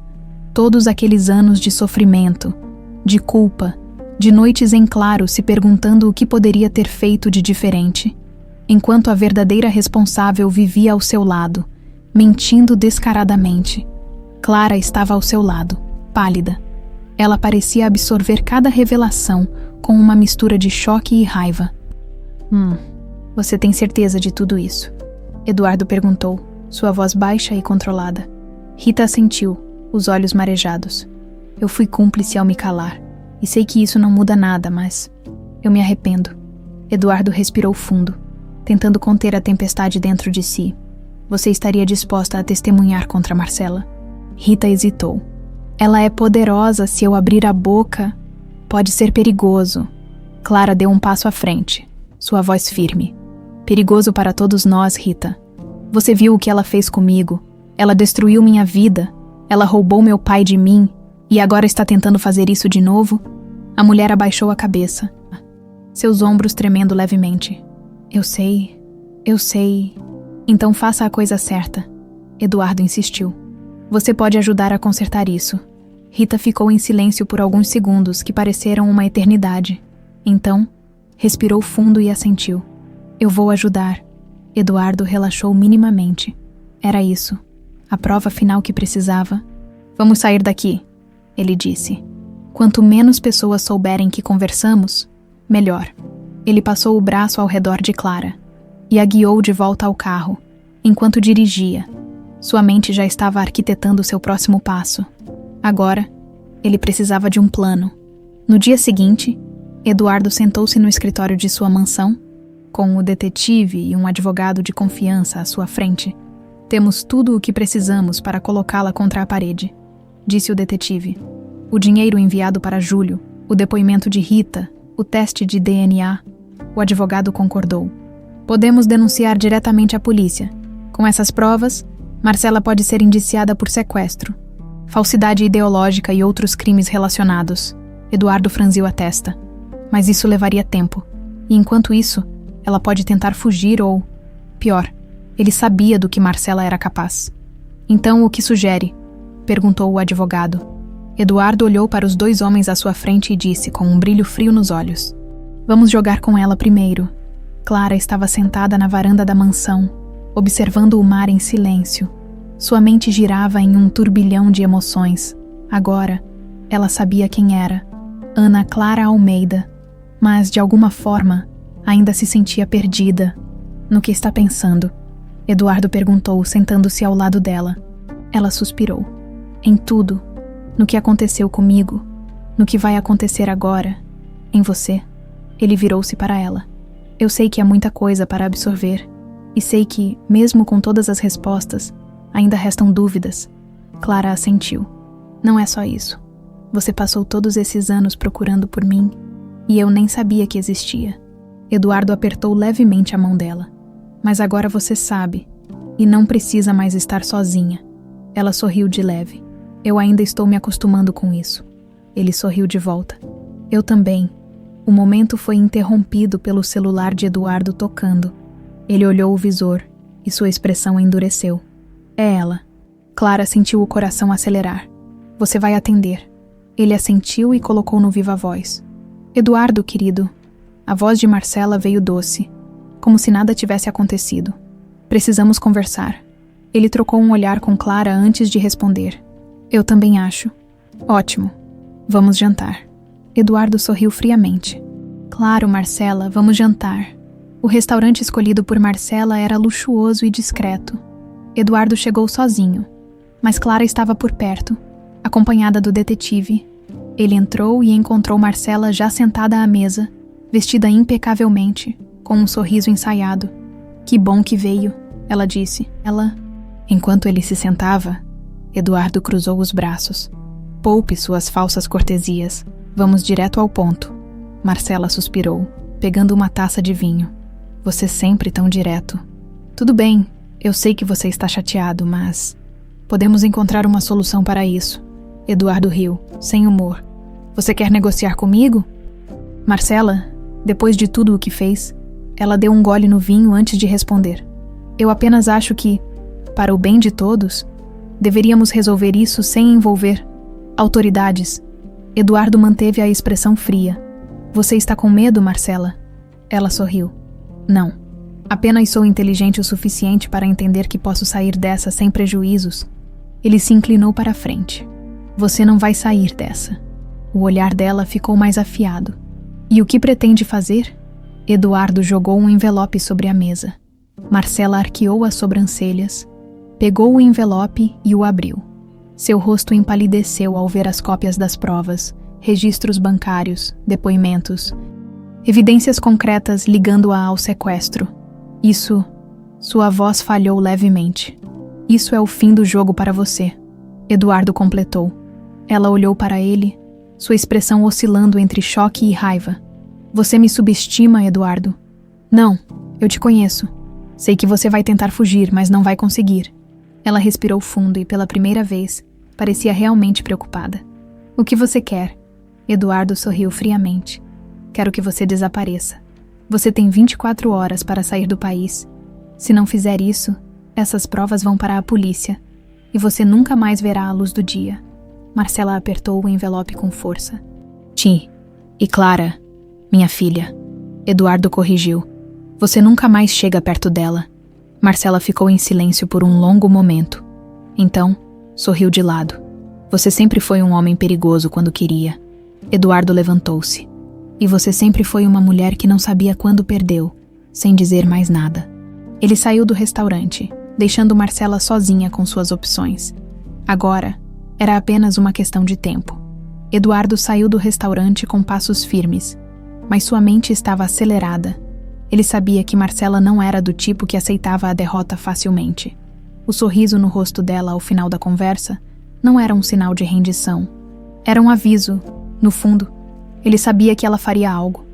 Todos aqueles anos de sofrimento, de culpa, de noites em claro se perguntando o que poderia ter feito de diferente. Enquanto a verdadeira responsável vivia ao seu lado, mentindo descaradamente. Clara estava ao seu lado, pálida. Ela parecia absorver cada revelação com uma mistura de choque e raiva. Você tem certeza de tudo isso? Eduardo perguntou, sua voz baixa e controlada. Rita assentiu, os olhos marejados. Eu fui cúmplice ao me calar, e sei que isso não muda nada, mas eu me arrependo. Eduardo respirou fundo, tentando conter a tempestade dentro de si. Você estaria disposta a testemunhar contra Marcela? Rita hesitou. Ela é poderosa, se eu abrir a boca, pode ser perigoso. Clara deu um passo à frente, sua voz firme. Perigoso para todos nós, Rita. Você viu o que ela fez comigo. Ela destruiu minha vida. Ela roubou meu pai de mim e agora está tentando fazer isso de novo? A mulher abaixou a cabeça, seus ombros tremendo levemente. Eu sei. Então faça a coisa certa. Eduardo insistiu. Você pode ajudar a consertar isso. Rita ficou em silêncio por alguns segundos que pareceram uma eternidade. Então, respirou fundo e assentiu. Eu vou ajudar. Eduardo relaxou minimamente. Era isso. A prova final que precisava. Vamos sair daqui, ele disse. Quanto menos pessoas souberem que conversamos, melhor. Ele passou o braço ao redor de Clara e a guiou de volta ao carro, enquanto dirigia. Sua mente já estava arquitetando seu próximo passo. Agora, ele precisava de um plano. No dia seguinte, Eduardo sentou-se no escritório de sua mansão, com o detetive e um advogado de confiança à sua frente. Temos tudo o que precisamos para colocá-la contra a parede, disse o detetive. O dinheiro enviado para Júlio, o depoimento de Rita, o teste de DNA. O advogado concordou. Podemos denunciar diretamente à polícia. Com essas provas, Marcela pode ser indiciada por sequestro, falsidade ideológica e outros crimes relacionados. Eduardo franziu a testa. Mas isso levaria tempo. E enquanto isso, ela pode tentar fugir ou... Pior, ele sabia do que Marcela era capaz. Então, o que sugere? Perguntou o advogado. Eduardo olhou para os dois homens à sua frente e disse, com um brilho frio nos olhos. Vamos jogar com ela primeiro. Clara estava sentada na varanda da mansão, observando o mar em silêncio. Sua mente girava em um turbilhão de emoções. Agora, ela sabia quem era. Ana Clara Almeida. Mas, de alguma forma, ainda se sentia perdida. No que está pensando? Eduardo perguntou, sentando-se ao lado dela. Ela suspirou. Em tudo. No que aconteceu comigo. No que vai acontecer agora. Em você. Ele virou-se para ela. Eu sei que há muita coisa para absorver, e sei que, mesmo com todas as respostas, ainda restam dúvidas. Clara assentiu. Não é só isso. Você passou todos esses anos procurando por mim, e eu nem sabia que existia. Eduardo apertou levemente a mão dela. Mas agora você sabe, e não precisa mais estar sozinha. Ela sorriu de leve. Eu ainda estou me acostumando com isso. Ele sorriu de volta. Eu também. O momento foi interrompido pelo celular de Eduardo tocando. Ele olhou o visor, e sua expressão endureceu. É ela. Clara sentiu o coração acelerar. Você vai atender. Ele assentiu e colocou no viva voz. Eduardo, querido. A voz de Marcela veio doce, como se nada tivesse acontecido. Precisamos conversar. Ele trocou um olhar com Clara antes de responder. Eu também acho. Ótimo. Vamos jantar. Eduardo sorriu friamente. Claro, Marcela, vamos jantar. O restaurante escolhido por Marcela era luxuoso e discreto. Eduardo chegou sozinho, mas Clara estava por perto, acompanhada do detetive. Ele entrou e encontrou Marcela já sentada à mesa, vestida impecavelmente, com um sorriso ensaiado. Que bom que veio, ela disse. Enquanto ele se sentava, Eduardo cruzou os braços. Poupe suas falsas cortesias. Vamos direto ao ponto. Marcela suspirou, pegando uma taça de vinho. Você sempre tão direto. Tudo bem, eu sei que você está chateado, mas podemos encontrar uma solução para isso. Eduardo riu, sem humor. Você quer negociar comigo? Marcela, depois de tudo o que fez, ela deu um gole no vinho antes de responder. Eu apenas acho que, para o bem de todos, deveríamos resolver isso sem envolver autoridades. Eduardo manteve a expressão fria. Você está com medo, Marcela? Ela sorriu. Não. Apenas sou inteligente o suficiente para entender que posso sair dessa sem prejuízos. Ele se inclinou para a frente. Você não vai sair dessa. O olhar dela ficou mais afiado. E o que pretende fazer? Eduardo jogou um envelope sobre a mesa. Marcela arqueou as sobrancelhas, pegou o envelope e o abriu. Seu rosto empalideceu ao ver as cópias das provas, registros bancários, depoimentos, evidências concretas ligando-a ao sequestro. Sua voz falhou levemente. Isso é o fim do jogo para você, Eduardo completou. Ela olhou para ele, sua expressão oscilando entre choque e raiva. Você me subestima, Eduardo. Não, eu te conheço. Sei que você vai tentar fugir, mas não vai conseguir. Ela respirou fundo e, pela primeira vez, parecia realmente preocupada. O que você quer? Eduardo sorriu friamente. Quero que você desapareça. Você tem 24 horas para sair do país. Se não fizer isso, essas provas vão para a polícia e você nunca mais verá a luz do dia. Marcela apertou o envelope com força. Ti. E Clara, minha filha. Eduardo corrigiu. Você nunca mais chega perto dela. Marcela ficou em silêncio por um longo momento. Então, sorriu de lado. Você sempre foi um homem perigoso quando queria. Eduardo levantou-se. E você sempre foi uma mulher que não sabia quando perdeu, sem dizer mais nada. Ele saiu do restaurante, deixando Marcela sozinha com suas opções. Agora, era apenas uma questão de tempo. Eduardo saiu do restaurante com passos firmes, mas sua mente estava acelerada. Ele sabia que Marcela não era do tipo que aceitava a derrota facilmente. O sorriso no rosto dela ao final da conversa não era um sinal de rendição. Era um aviso. No fundo, ele sabia que ela faria algo.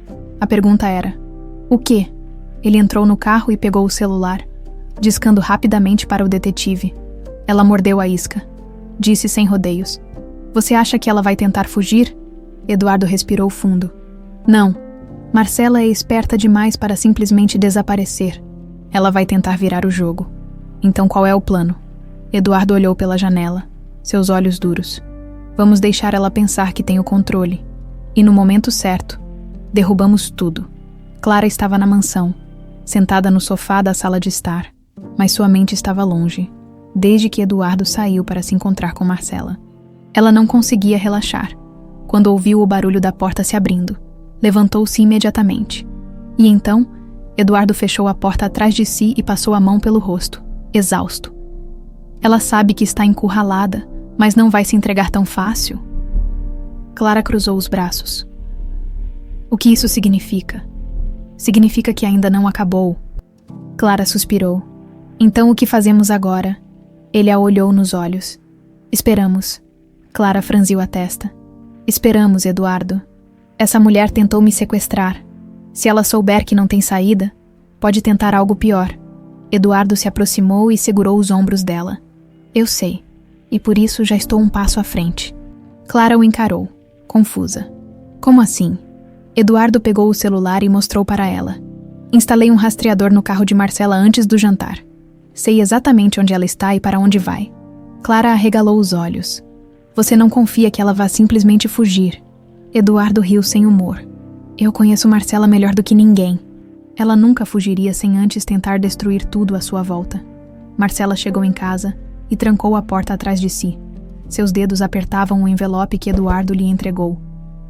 A pergunta era: o quê? Ele entrou no carro e pegou o celular, discando rapidamente para o detetive. Ela mordeu a isca. Disse sem rodeios: Você acha que ela vai tentar fugir? Eduardo respirou fundo. Não. Marcela é esperta demais para simplesmente desaparecer. Ela vai tentar virar o jogo. Então qual é o plano? Eduardo olhou pela janela, seus olhos duros. Vamos deixar ela pensar que tem o controle. E no momento certo, derrubamos tudo. Clara estava na mansão, sentada no sofá da sala de estar, mas sua mente estava longe, desde que Eduardo saiu para se encontrar com Marcela. Ela não conseguia relaxar, quando ouviu o barulho da porta se abrindo. Levantou-se imediatamente. E então, Eduardo fechou a porta atrás de si e passou a mão pelo rosto, exausto. Ela sabe que está encurralada, mas não vai se entregar tão fácil. Clara cruzou os braços. O que isso significa? Significa que ainda não acabou. Clara suspirou. Então o que fazemos agora? Ele a olhou nos olhos. Esperamos. Clara franziu a testa. Esperamos, Eduardo. Essa mulher tentou me sequestrar. Se ela souber que não tem saída, pode tentar algo pior. Eduardo se aproximou e segurou os ombros dela. Eu sei, e por isso já estou um passo à frente. Clara o encarou, confusa. Como assim? Eduardo pegou o celular e mostrou para ela. Instalei um rastreador no carro de Marcela antes do jantar. Sei exatamente onde ela está e para onde vai. Clara arregalou os olhos. Você não confia que ela vá simplesmente fugir. Eduardo riu sem humor. Eu conheço Marcela melhor do que ninguém. Ela nunca fugiria sem antes tentar destruir tudo à sua volta. Marcela chegou em casa e trancou a porta atrás de si. Seus dedos apertavam o envelope que Eduardo lhe entregou.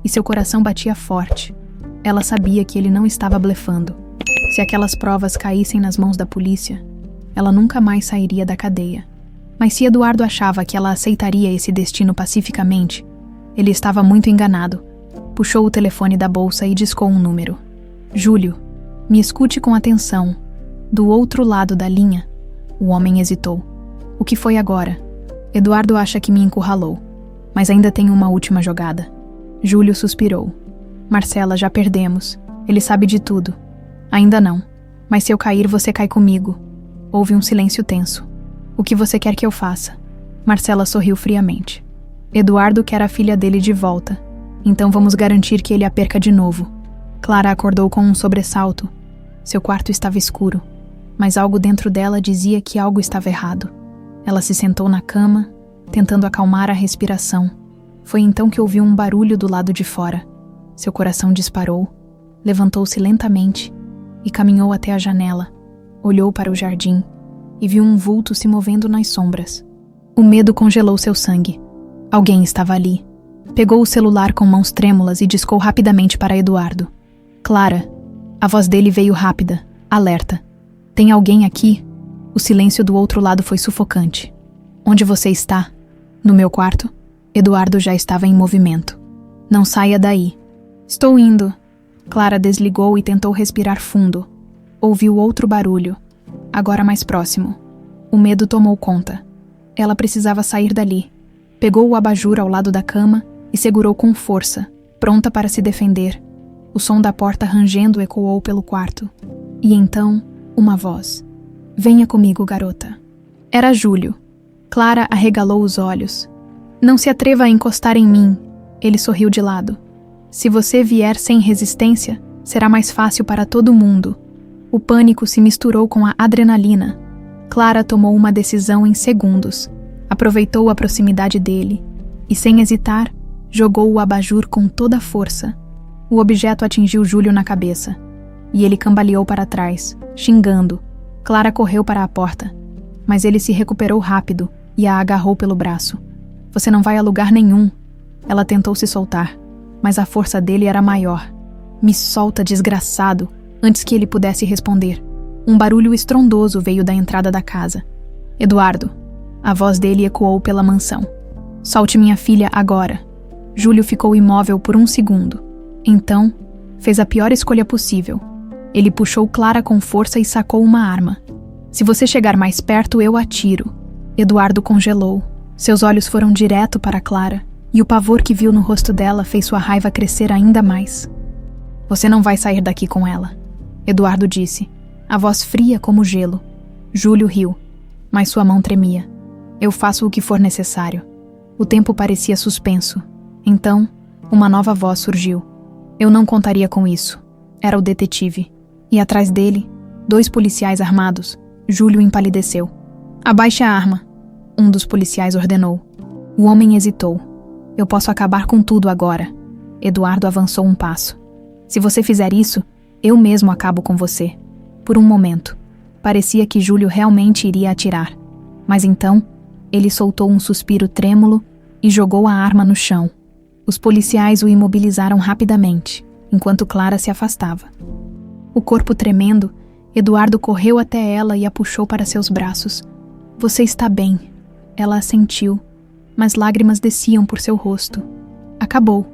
E seu coração batia forte. Ela sabia que ele não estava blefando. Se aquelas provas caíssem nas mãos da polícia, ela nunca mais sairia da cadeia. Mas se Eduardo achava que ela aceitaria esse destino pacificamente, ele estava muito enganado. Puxou o telefone da bolsa e discou um número. Júlio, me escute com atenção. Do outro lado da linha, o homem hesitou. O que foi agora? Eduardo acha que me encurralou, mas ainda tem uma última jogada. Júlio suspirou. Marcela, já perdemos. Ele sabe de tudo. Ainda não. Mas se eu cair, você cai comigo. Houve um silêncio tenso. O que você quer que eu faça? Marcela sorriu friamente. Eduardo quer a filha dele de volta. Então vamos garantir que ele a perca de novo. Clara acordou com um sobressalto. Seu quarto estava escuro, mas algo dentro dela dizia que algo estava errado. Ela se sentou na cama, tentando acalmar a respiração. Foi então que ouviu um barulho do lado de fora. Seu coração disparou, levantou-se lentamente e caminhou até a janela. Olhou para o jardim e viu um vulto se movendo nas sombras. O medo congelou seu sangue. Alguém estava ali. Pegou o celular com mãos trêmulas e discou rapidamente para Eduardo. Clara. A voz dele veio rápida, alerta. Tem alguém aqui? O silêncio do outro lado foi sufocante. Onde você está? No meu quarto? Eduardo já estava em movimento. Não saia daí. Estou indo. Clara desligou e tentou respirar fundo. Ouviu outro barulho, agora mais próximo. O medo tomou conta. Ela precisava sair dali. Pegou o abajur ao lado da cama e segurou com força, pronta para se defender. O som da porta rangendo ecoou pelo quarto. E então, uma voz. Venha comigo, garota. Era Júlio. Clara arregalou os olhos. Não se atreva a encostar em mim. Ele sorriu de lado. Se você vier sem resistência, será mais fácil para todo mundo. O pânico se misturou com a adrenalina. Clara tomou uma decisão em segundos. Aproveitou a proximidade dele e, sem hesitar, jogou o abajur com toda a força. O objeto atingiu Júlio na cabeça e ele cambaleou para trás, xingando. Clara correu para a porta, mas ele se recuperou rápido e a agarrou pelo braço. Você não vai a lugar nenhum. Ela tentou se soltar, mas a força dele era maior. Me solta, desgraçado, antes que ele pudesse responder. Um barulho estrondoso veio da entrada da casa. Eduardo. A voz dele ecoou pela mansão. Solte minha filha agora. Júlio ficou imóvel por um segundo. Então, fez a pior escolha possível. Ele puxou Clara com força e sacou uma arma. Se você chegar mais perto, eu atiro. Eduardo congelou. Seus olhos foram direto para Clara, e o pavor que viu no rosto dela fez sua raiva crescer ainda mais. Você não vai sair daqui com ela, Eduardo disse, a voz fria como gelo. Júlio riu, mas sua mão tremia. Eu faço o que for necessário. O tempo parecia suspenso. Então, uma nova voz surgiu. Eu não contaria com isso. Era o detetive. E atrás dele, 2 policiais armados. Júlio empalideceu. Abaixe a arma, um dos policiais ordenou. O homem hesitou. Eu posso acabar com tudo agora. Eduardo avançou um passo. Se você fizer isso, eu mesmo acabo com você. Por um momento, parecia que Júlio realmente iria atirar. Mas então, ele soltou um suspiro trêmulo e jogou a arma no chão. Os policiais o imobilizaram rapidamente, enquanto Clara se afastava. O corpo tremendo, Eduardo correu até ela e a puxou para seus braços. Você está bem. Ela assentiu, mas lágrimas desciam por seu rosto. Acabou.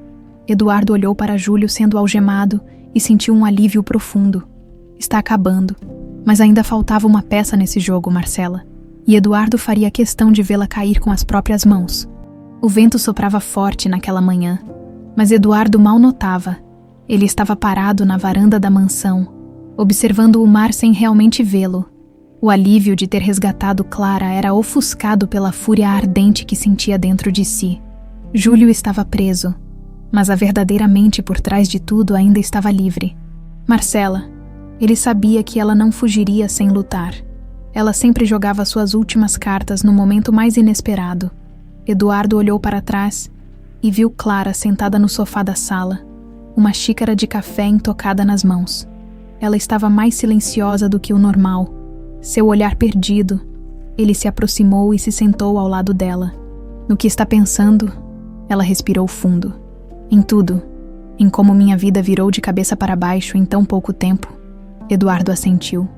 Eduardo olhou para Júlio sendo algemado e sentiu um alívio profundo. Está acabando. Mas ainda faltava uma peça nesse jogo, Marcela. E Eduardo faria questão de vê-la cair com as próprias mãos. O vento soprava forte naquela manhã, mas Eduardo mal notava. Ele estava parado na varanda da mansão, observando o mar sem realmente vê-lo. O alívio de ter resgatado Clara era ofuscado pela fúria ardente que sentia dentro de si. Júlio estava preso, mas a verdadeira mente por trás de tudo ainda estava livre. Marcela. Ele sabia que ela não fugiria sem lutar. Ela sempre jogava suas últimas cartas no momento mais inesperado. Eduardo olhou para trás e viu Clara sentada no sofá da sala, uma xícara de café intocada nas mãos. Ela estava mais silenciosa do que o normal. Seu olhar perdido. Ele se aproximou e se sentou ao lado dela. No que está pensando? Ela respirou fundo. Em tudo. Em como minha vida virou de cabeça para baixo em tão pouco tempo. Eduardo assentiu.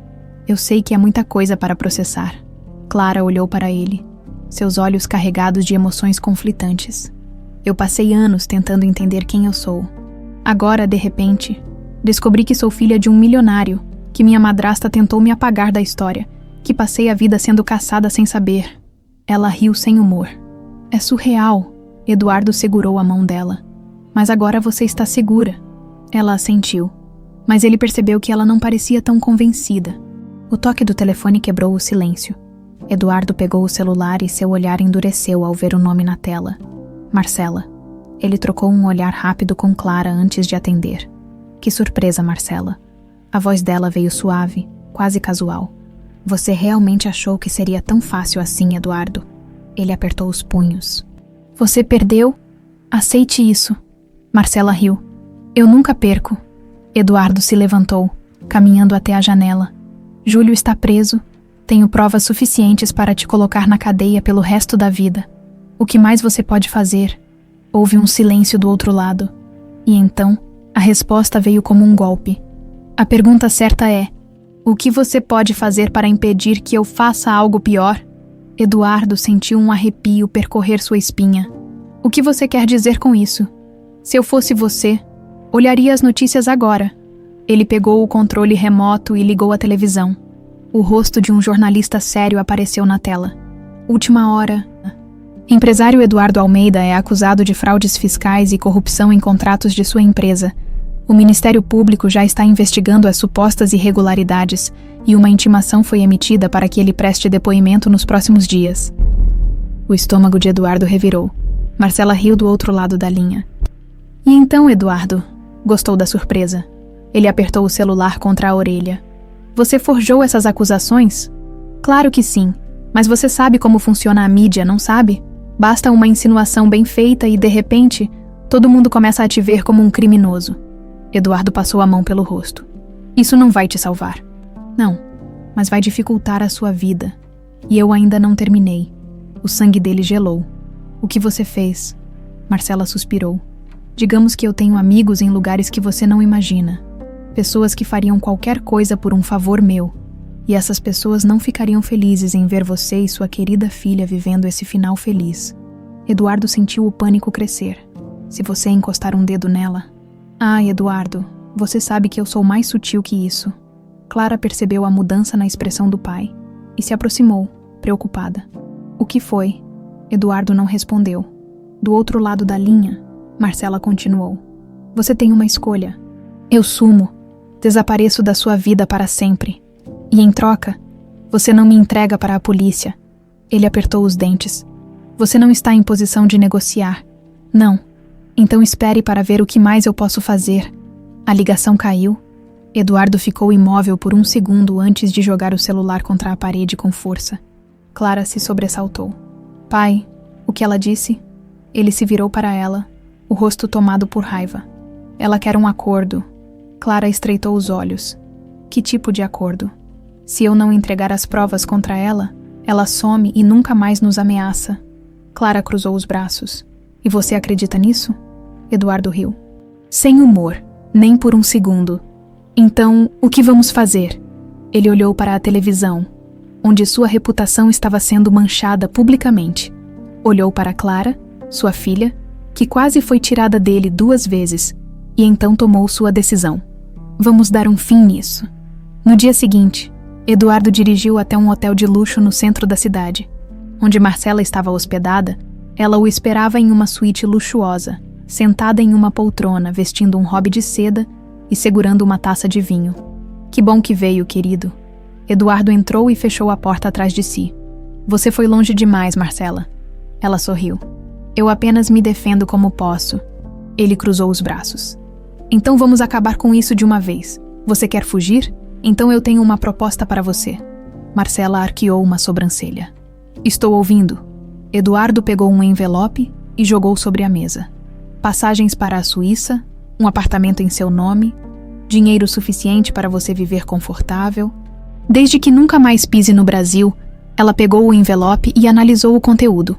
Eu sei que é muita coisa para processar. Clara olhou para ele, seus olhos carregados de emoções conflitantes. Eu passei anos tentando entender quem eu sou. Agora, de repente, descobri que sou filha de um milionário, que minha madrasta tentou me apagar da história, que passei a vida sendo caçada sem saber. Ela riu sem humor. É surreal. Eduardo segurou a mão dela. Mas agora você está segura. Ela assentiu. Mas ele percebeu que ela não parecia tão convencida. O toque do telefone quebrou o silêncio. Eduardo pegou o celular e seu olhar endureceu ao ver o nome na tela. Marcela. Ele trocou um olhar rápido com Clara antes de atender. Que surpresa, Marcela. A voz dela veio suave, quase casual. Você realmente achou que seria tão fácil assim, Eduardo? Ele apertou os punhos. Você perdeu? Aceite isso. Marcela riu. Eu nunca perco. Eduardo se levantou, caminhando até a janela. Júlio está preso. Tenho provas suficientes para te colocar na cadeia pelo resto da vida. O que mais você pode fazer? Houve um silêncio do outro lado. E então, a resposta veio como um golpe. A pergunta certa é: o que você pode fazer para impedir que eu faça algo pior? Eduardo sentiu um arrepio percorrer sua espinha. O que você quer dizer com isso? Se eu fosse você, olharia as notícias agora. Ele pegou o controle remoto e ligou a televisão. O rosto de um jornalista sério apareceu na tela. Última hora. Empresário Eduardo Almeida é acusado de fraudes fiscais e corrupção em contratos de sua empresa. O Ministério Público já está investigando as supostas irregularidades e uma intimação foi emitida para que ele preste depoimento nos próximos dias. O estômago de Eduardo revirou. Marcela riu do outro lado da linha. E então, Eduardo? Gostou da surpresa. Ele apertou o celular contra a orelha. Você forjou essas acusações? Claro que sim, mas você sabe como funciona a mídia, não sabe? Basta uma insinuação bem feita e, de repente, todo mundo começa a te ver como um criminoso. Eduardo passou a mão pelo rosto. Isso não vai te salvar. Não, mas vai dificultar a sua vida. E eu ainda não terminei. O sangue dele gelou. O que você fez? Marcela suspirou. Digamos que eu tenho amigos em lugares que você não imagina. Pessoas que fariam qualquer coisa por um favor meu. E essas pessoas não ficariam felizes em ver você e sua querida filha vivendo esse final feliz. Eduardo sentiu o pânico crescer. Se você encostar um dedo nela... Ah, Eduardo, você sabe que eu sou mais sutil que isso. Clara percebeu a mudança na expressão do pai e se aproximou, preocupada. O que foi? Eduardo não respondeu. Do outro lado da linha, Marcela continuou. Você tem uma escolha. Eu sumo. Desapareço da sua vida para sempre. E em troca, você não me entrega para a polícia. Ele apertou os dentes. Você não está em posição de negociar. Não. Então espere para ver o que mais eu posso fazer. A ligação caiu. Eduardo ficou imóvel por um segundo antes de jogar o celular contra a parede com força. Clara se sobressaltou. Pai, o que ela disse? Ele se virou para ela, o rosto tomado por raiva. Ela quer um acordo. Clara estreitou os olhos. Que tipo de acordo? Se eu não entregar as provas contra ela, ela some e nunca mais nos ameaça. Clara cruzou os braços. E você acredita nisso? Eduardo riu. Sem humor, nem por um segundo. Então, o que vamos fazer? Ele olhou para a televisão, onde sua reputação estava sendo manchada publicamente. Olhou para Clara, sua filha, que quase foi tirada dele 2 vezes, e então tomou sua decisão. Vamos dar um fim nisso. No dia seguinte, Eduardo dirigiu até um hotel de luxo no centro da cidade. Onde Marcela estava hospedada, ela o esperava em uma suíte luxuosa, sentada em uma poltrona, vestindo um hobby de seda e segurando uma taça de vinho. Que bom que veio, querido. Eduardo entrou e fechou a porta atrás de si. Você foi longe demais, Marcela. Ela sorriu. Eu apenas me defendo como posso. Ele cruzou os braços. Então vamos acabar com isso de uma vez. Você quer fugir? Então eu tenho uma proposta para você. Marcela arqueou uma sobrancelha. Estou ouvindo. Eduardo pegou um envelope e jogou sobre a mesa. Passagens para a Suíça, um apartamento em seu nome, dinheiro suficiente para você viver confortável. Desde que nunca mais pise no Brasil, ela pegou o envelope e analisou o conteúdo.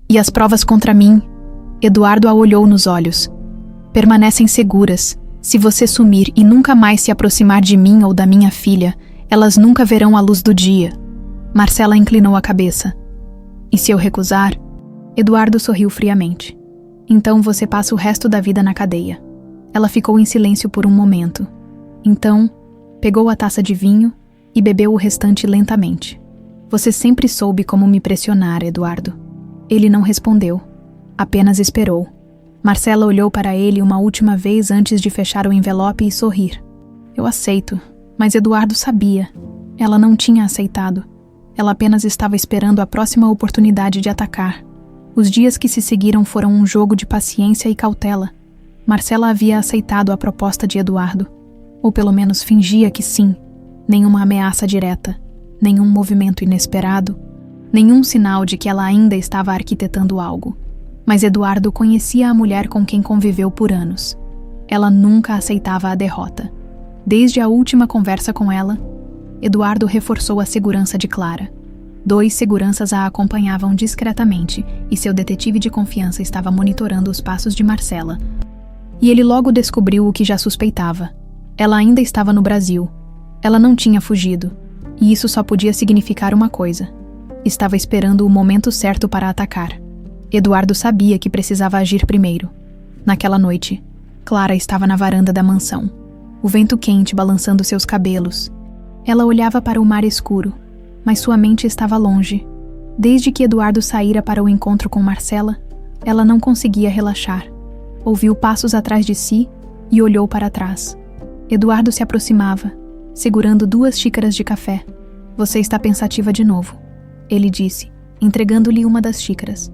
E as provas contra mim? Eduardo a olhou nos olhos. Permanecem seguras. Se você sumir e nunca mais se aproximar de mim ou da minha filha, elas nunca verão a luz do dia. Marcela inclinou a cabeça. E se eu recusar? Eduardo sorriu friamente. Então você passa o resto da vida na cadeia. Ela ficou em silêncio por um momento. Então, pegou a taça de vinho e bebeu o restante lentamente. Você sempre soube como me pressionar, Eduardo. Ele não respondeu. Apenas esperou. Marcela olhou para ele uma última vez antes de fechar o envelope e sorrir. Eu aceito, mas Eduardo sabia. Ela não tinha aceitado. Ela apenas estava esperando a próxima oportunidade de atacar. Os dias que se seguiram foram um jogo de paciência e cautela. Marcela havia aceitado a proposta de Eduardo. Ou pelo menos fingia que sim. Nenhuma ameaça direta, nenhum movimento inesperado, nenhum sinal de que ela ainda estava arquitetando algo. Mas Eduardo conhecia a mulher com quem conviveu por anos. Ela nunca aceitava a derrota. Desde a última conversa com ela, Eduardo reforçou a segurança de Clara. 2 seguranças a acompanhavam discretamente e seu detetive de confiança estava monitorando os passos de Marcela. E ele logo descobriu o que já suspeitava. Ela ainda estava no Brasil. Ela não tinha fugido. E isso só podia significar uma coisa. Estava esperando o momento certo para atacar. Eduardo sabia que precisava agir primeiro. Naquela noite, Clara estava na varanda da mansão, o vento quente balançando seus cabelos. Ela olhava para o mar escuro, mas sua mente estava longe. Desde que Eduardo saíra para o encontro com Marcela, ela não conseguia relaxar. Ouviu passos atrás de si e olhou para trás. Eduardo se aproximava, segurando 2 xícaras de café. Você está pensativa de novo, ele disse, entregando-lhe uma das xícaras.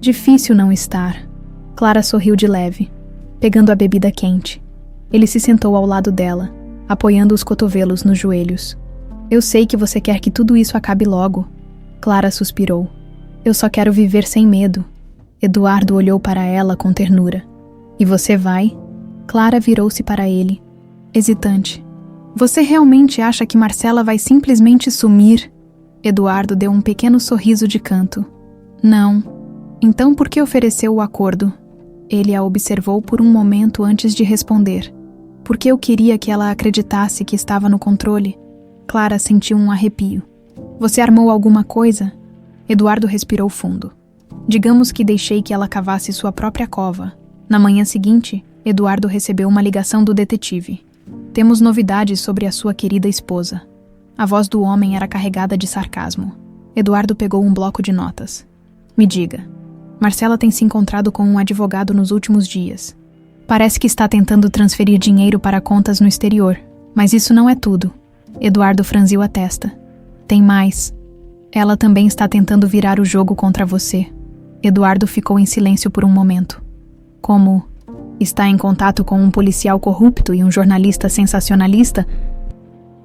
Difícil não estar. Clara sorriu de leve, pegando a bebida quente. Ele se sentou ao lado dela, apoiando os cotovelos nos joelhos. Eu sei que você quer que tudo isso acabe logo. Clara suspirou. Eu só quero viver sem medo. Eduardo olhou para ela com ternura. E você vai? Clara virou-se para ele, hesitante. Você realmente acha que Marcela vai simplesmente sumir? Eduardo deu um pequeno sorriso de canto. Não. Então por que ofereceu o acordo? Ele a observou por um momento antes de responder. Porque eu queria que ela acreditasse que estava no controle. Clara sentiu um arrepio. Você armou alguma coisa? Eduardo respirou fundo. Digamos que deixei que ela cavasse sua própria cova. Na manhã seguinte, Eduardo recebeu uma ligação do detetive. Temos novidades sobre a sua querida esposa. A voz do homem era carregada de sarcasmo. Eduardo pegou um bloco de notas. Me diga. Marcela tem se encontrado com um advogado nos últimos dias. Parece que está tentando transferir dinheiro para contas no exterior. Mas isso não é tudo. Eduardo franziu a testa. Tem mais. Ela também está tentando virar o jogo contra você. Eduardo ficou em silêncio por um momento. Como? Está em contato com um policial corrupto e um jornalista sensacionalista?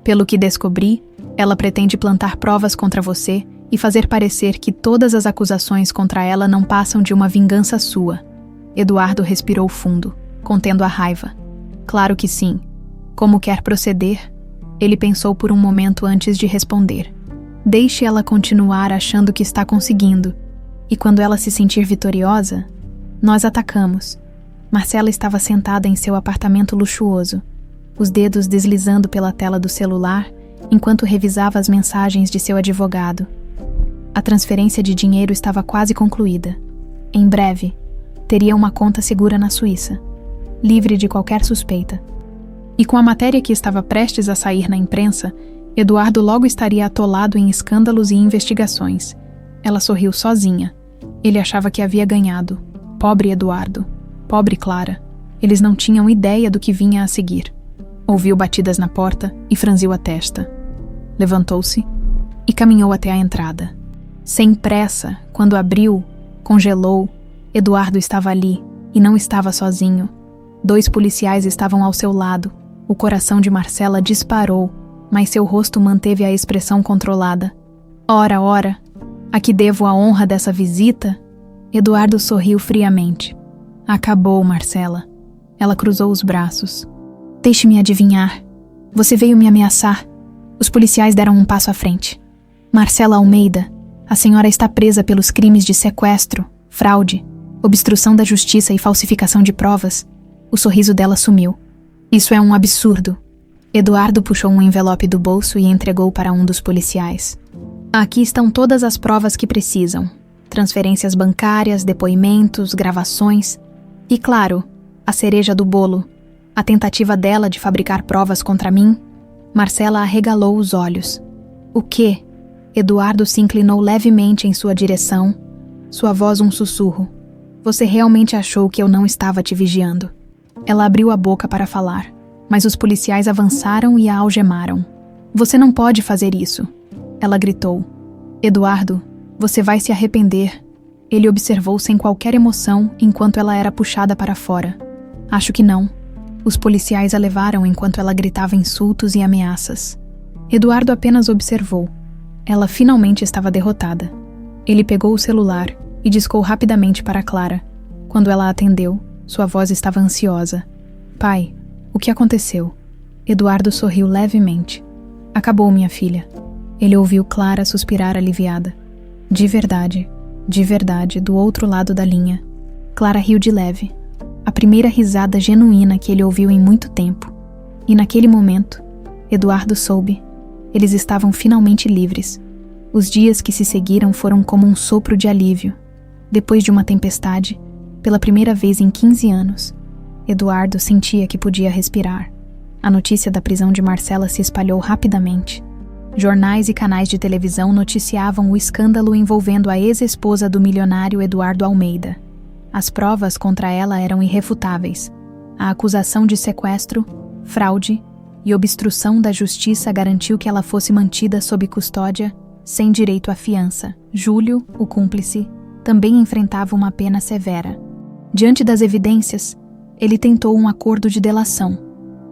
Pelo que descobri, ela pretende plantar provas contra você e fazer parecer que todas as acusações contra ela não passam de uma vingança sua. Eduardo respirou fundo, contendo a raiva. Claro que sim. Como quer proceder? Ele pensou por um momento antes de responder. Deixe ela continuar achando que está conseguindo. E quando ela se sentir vitoriosa, nós atacamos. Marcela estava sentada em seu apartamento luxuoso, os dedos deslizando pela tela do celular enquanto revisava as mensagens de seu advogado. A transferência de dinheiro estava quase concluída. Em breve, teria uma conta segura na Suíça, livre de qualquer suspeita. E com a matéria que estava prestes a sair na imprensa, Eduardo logo estaria atolado em escândalos e investigações. Ela sorriu sozinha. Ele achava que havia ganhado. Pobre Eduardo. Pobre Clara. Eles não tinham ideia do que vinha a seguir. Ouviu batidas na porta e franziu a testa. Levantou-se e caminhou até a entrada. Sem pressa, quando abriu, congelou. Eduardo estava ali e não estava sozinho. 2 policiais estavam ao seu lado. O coração de Marcela disparou, mas seu rosto manteve a expressão controlada. Ora, ora, a que devo a honra dessa visita? Eduardo sorriu friamente. Acabou, Marcela. Ela cruzou os braços. Deixe-me adivinhar. Você veio me ameaçar. Os policiais deram um passo à frente. Marcela Almeida, a senhora está presa pelos crimes de sequestro, fraude, obstrução da justiça e falsificação de provas. O sorriso dela sumiu. Isso é um absurdo. Eduardo puxou um envelope do bolso e entregou para um dos policiais. Aqui estão todas as provas que precisam. Transferências bancárias, depoimentos, gravações. E claro, a cereja do bolo. A tentativa dela de fabricar provas contra mim. Marcela arregalou os olhos. O quê? Eduardo se inclinou levemente em sua direção. Sua voz um sussurro. Você realmente achou que eu não estava te vigiando? Ela abriu a boca para falar, mas os policiais avançaram e a algemaram. Você não pode fazer isso. Ela gritou. Eduardo, você vai se arrepender. Ele observou sem qualquer emoção enquanto ela era puxada para fora. Acho que não. Os policiais a levaram enquanto ela gritava insultos e ameaças. Eduardo apenas observou. Ela finalmente estava derrotada. Ele pegou o celular e discou rapidamente para Clara. Quando ela atendeu, sua voz estava ansiosa. Pai, o que aconteceu? Eduardo sorriu levemente. Acabou, minha filha. Ele ouviu Clara suspirar aliviada. De verdade, do outro lado da linha. Clara riu de leve. A primeira risada genuína que ele ouviu em muito tempo. E naquele momento, Eduardo soube. Eles estavam finalmente livres. Os dias que se seguiram foram como um sopro de alívio. Depois de uma tempestade, pela primeira vez em 15 anos, Eduardo sentia que podia respirar. A notícia da prisão de Marcela se espalhou rapidamente. Jornais e canais de televisão noticiavam o escândalo envolvendo a ex-esposa do milionário Eduardo Almeida. As provas contra ela eram irrefutáveis. A acusação de sequestro, fraude e obstrução da justiça garantiu que ela fosse mantida sob custódia, sem direito à fiança. Júlio, o cúmplice, também enfrentava uma pena severa. Diante das evidências, ele tentou um acordo de delação,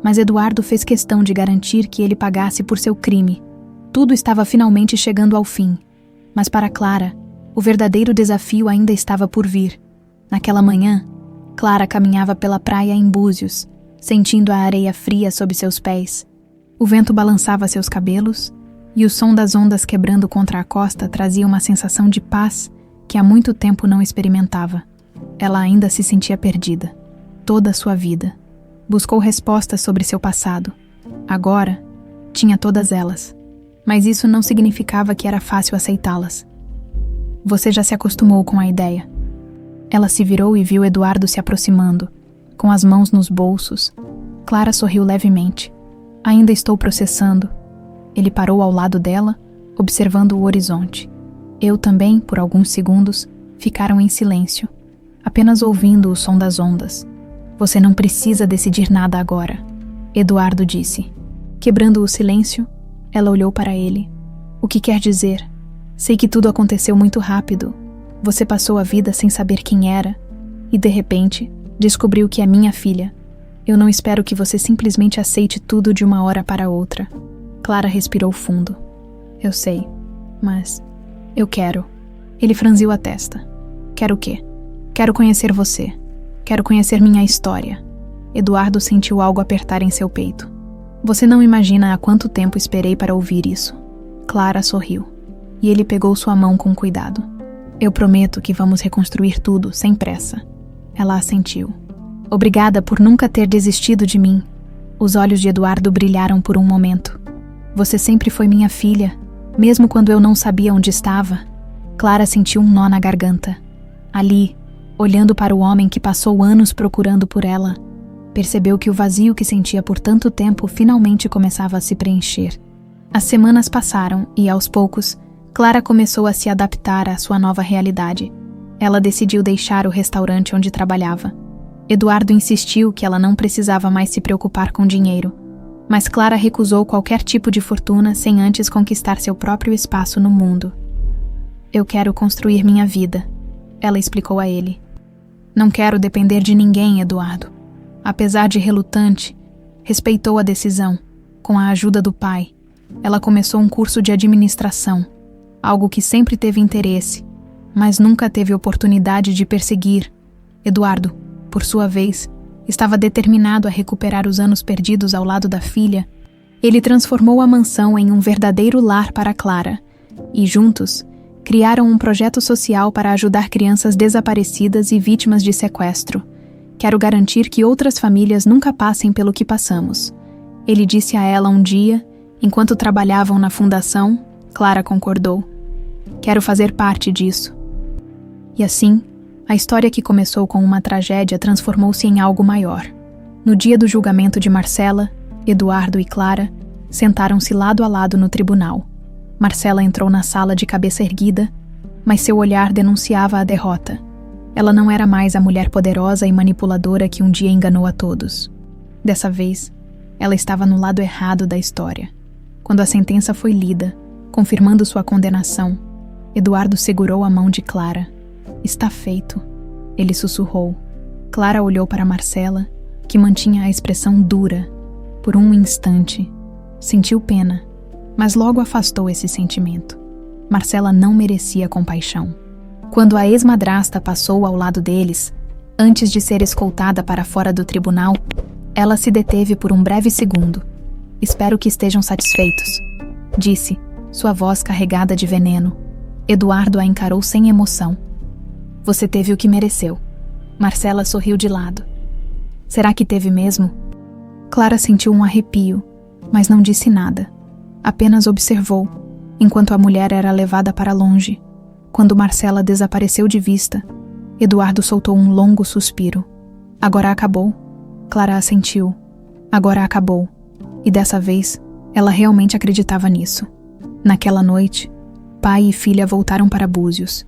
mas Eduardo fez questão de garantir que ele pagasse por seu crime. Tudo estava finalmente chegando ao fim, mas para Clara, o verdadeiro desafio ainda estava por vir. Naquela manhã, Clara caminhava pela praia em Búzios, sentindo a areia fria sob seus pés. O vento balançava seus cabelos, e o som das ondas quebrando contra a costa trazia uma sensação de paz que há muito tempo não experimentava. Ela ainda se sentia perdida. Toda a sua vida. Buscou respostas sobre seu passado. Agora, tinha todas elas. Mas isso não significava que era fácil aceitá-las. Você já se acostumou com a ideia. Ela se virou e viu Eduardo se aproximando, com as mãos nos bolsos. Clara sorriu levemente. Ainda estou processando. Ele parou ao lado dela, observando o horizonte. Eu também, por alguns segundos, ficaram em silêncio, apenas ouvindo o som das ondas. Você não precisa decidir nada agora, Eduardo disse. Quebrando o silêncio, ela olhou para ele. O que quer dizer? Sei que tudo aconteceu muito rápido. Você passou a vida sem saber quem era e, de repente, descobriu que é minha filha. Eu não espero que você simplesmente aceite tudo de uma hora para outra. Clara respirou fundo. Eu sei, mas eu quero. Ele franziu a testa. Quero o quê? Quero conhecer você. Quero conhecer minha história. Eduardo sentiu algo apertar em seu peito. Você não imagina há quanto tempo esperei para ouvir isso. Clara sorriu. E ele pegou sua mão com cuidado. Eu prometo que vamos reconstruir tudo sem pressa. Ela assentiu. Obrigada por nunca ter desistido de mim. Os olhos de Eduardo brilharam por um momento. Você sempre foi minha filha, mesmo quando eu não sabia onde estava. Clara sentiu um nó na garganta. Ali, olhando para o homem que passou anos procurando por ela, Percebeu que o vazio que sentia por tanto tempo finalmente começava a se preencher. As semanas passaram e, aos poucos, Clara começou a se adaptar à sua nova realidade. Ela decidiu deixar o restaurante onde trabalhava. Eduardo insistiu que ela não precisava mais se preocupar com dinheiro, mas Clara recusou qualquer tipo de fortuna sem antes conquistar seu próprio espaço no mundo. Eu quero construir minha vida, ela explicou a ele. Não quero depender de ninguém, Eduardo. Apesar de relutante, respeitou a decisão. Com a ajuda do pai, ela começou um curso de administração, algo que sempre teve interesse, mas nunca teve oportunidade de perseguir. Eduardo, por sua vez, estava determinado a recuperar os anos perdidos ao lado da filha. Ele transformou a mansão em um verdadeiro lar para Clara, e juntos, criaram um projeto social para ajudar crianças desaparecidas e vítimas de sequestro. Quero garantir que outras famílias nunca passem pelo que passamos. Ele disse a ela um dia, enquanto trabalhavam na fundação. Clara concordou. Quero fazer parte disso. E assim, a história que começou com uma tragédia transformou-se em algo maior. No dia do julgamento de Marcela, Eduardo e Clara sentaram-se lado a lado no tribunal. Marcela entrou na sala de cabeça erguida, mas seu olhar denunciava a derrota. Ela não era mais a mulher poderosa e manipuladora que um dia enganou a todos. Dessa vez, ela estava no lado errado da história. Quando a sentença foi lida, confirmando sua condenação, Eduardo segurou a mão de Clara. Está feito, ele sussurrou. Clara olhou para Marcela, que mantinha a expressão dura. Por um instante, sentiu pena, mas logo afastou esse sentimento. Marcela não merecia compaixão. Quando a ex-madrasta passou ao lado deles, antes de ser escoltada para fora do tribunal, ela se deteve por um breve segundo. Espero que estejam satisfeitos, disse, sua voz carregada de veneno. Eduardo a encarou sem emoção. Você teve o que mereceu. Marcela sorriu de lado. Será que teve mesmo? Clara sentiu um arrepio, mas não disse nada. Apenas observou, enquanto a mulher era levada para longe. Quando Marcela desapareceu de vista, Eduardo soltou um longo suspiro. Agora acabou. Clara assentiu. Agora acabou. E dessa vez, ela realmente acreditava nisso. Naquela noite, pai e filha voltaram para Búzios.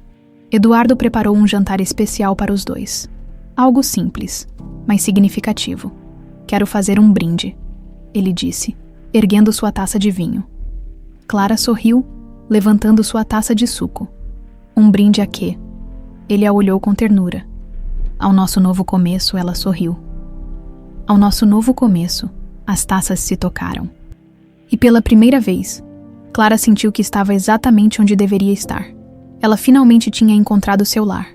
Eduardo preparou um jantar especial para os dois. Algo simples, mas significativo. Quero fazer um brinde, ele disse, erguendo sua taça de vinho. Clara sorriu, levantando sua taça de suco. Um brinde a quê? Ele a olhou com ternura. Ao nosso novo começo, ela sorriu. Ao nosso novo começo, as taças se tocaram. E pela primeira vez, Clara sentiu que estava exatamente onde deveria estar. Ela finalmente tinha encontrado seu lar.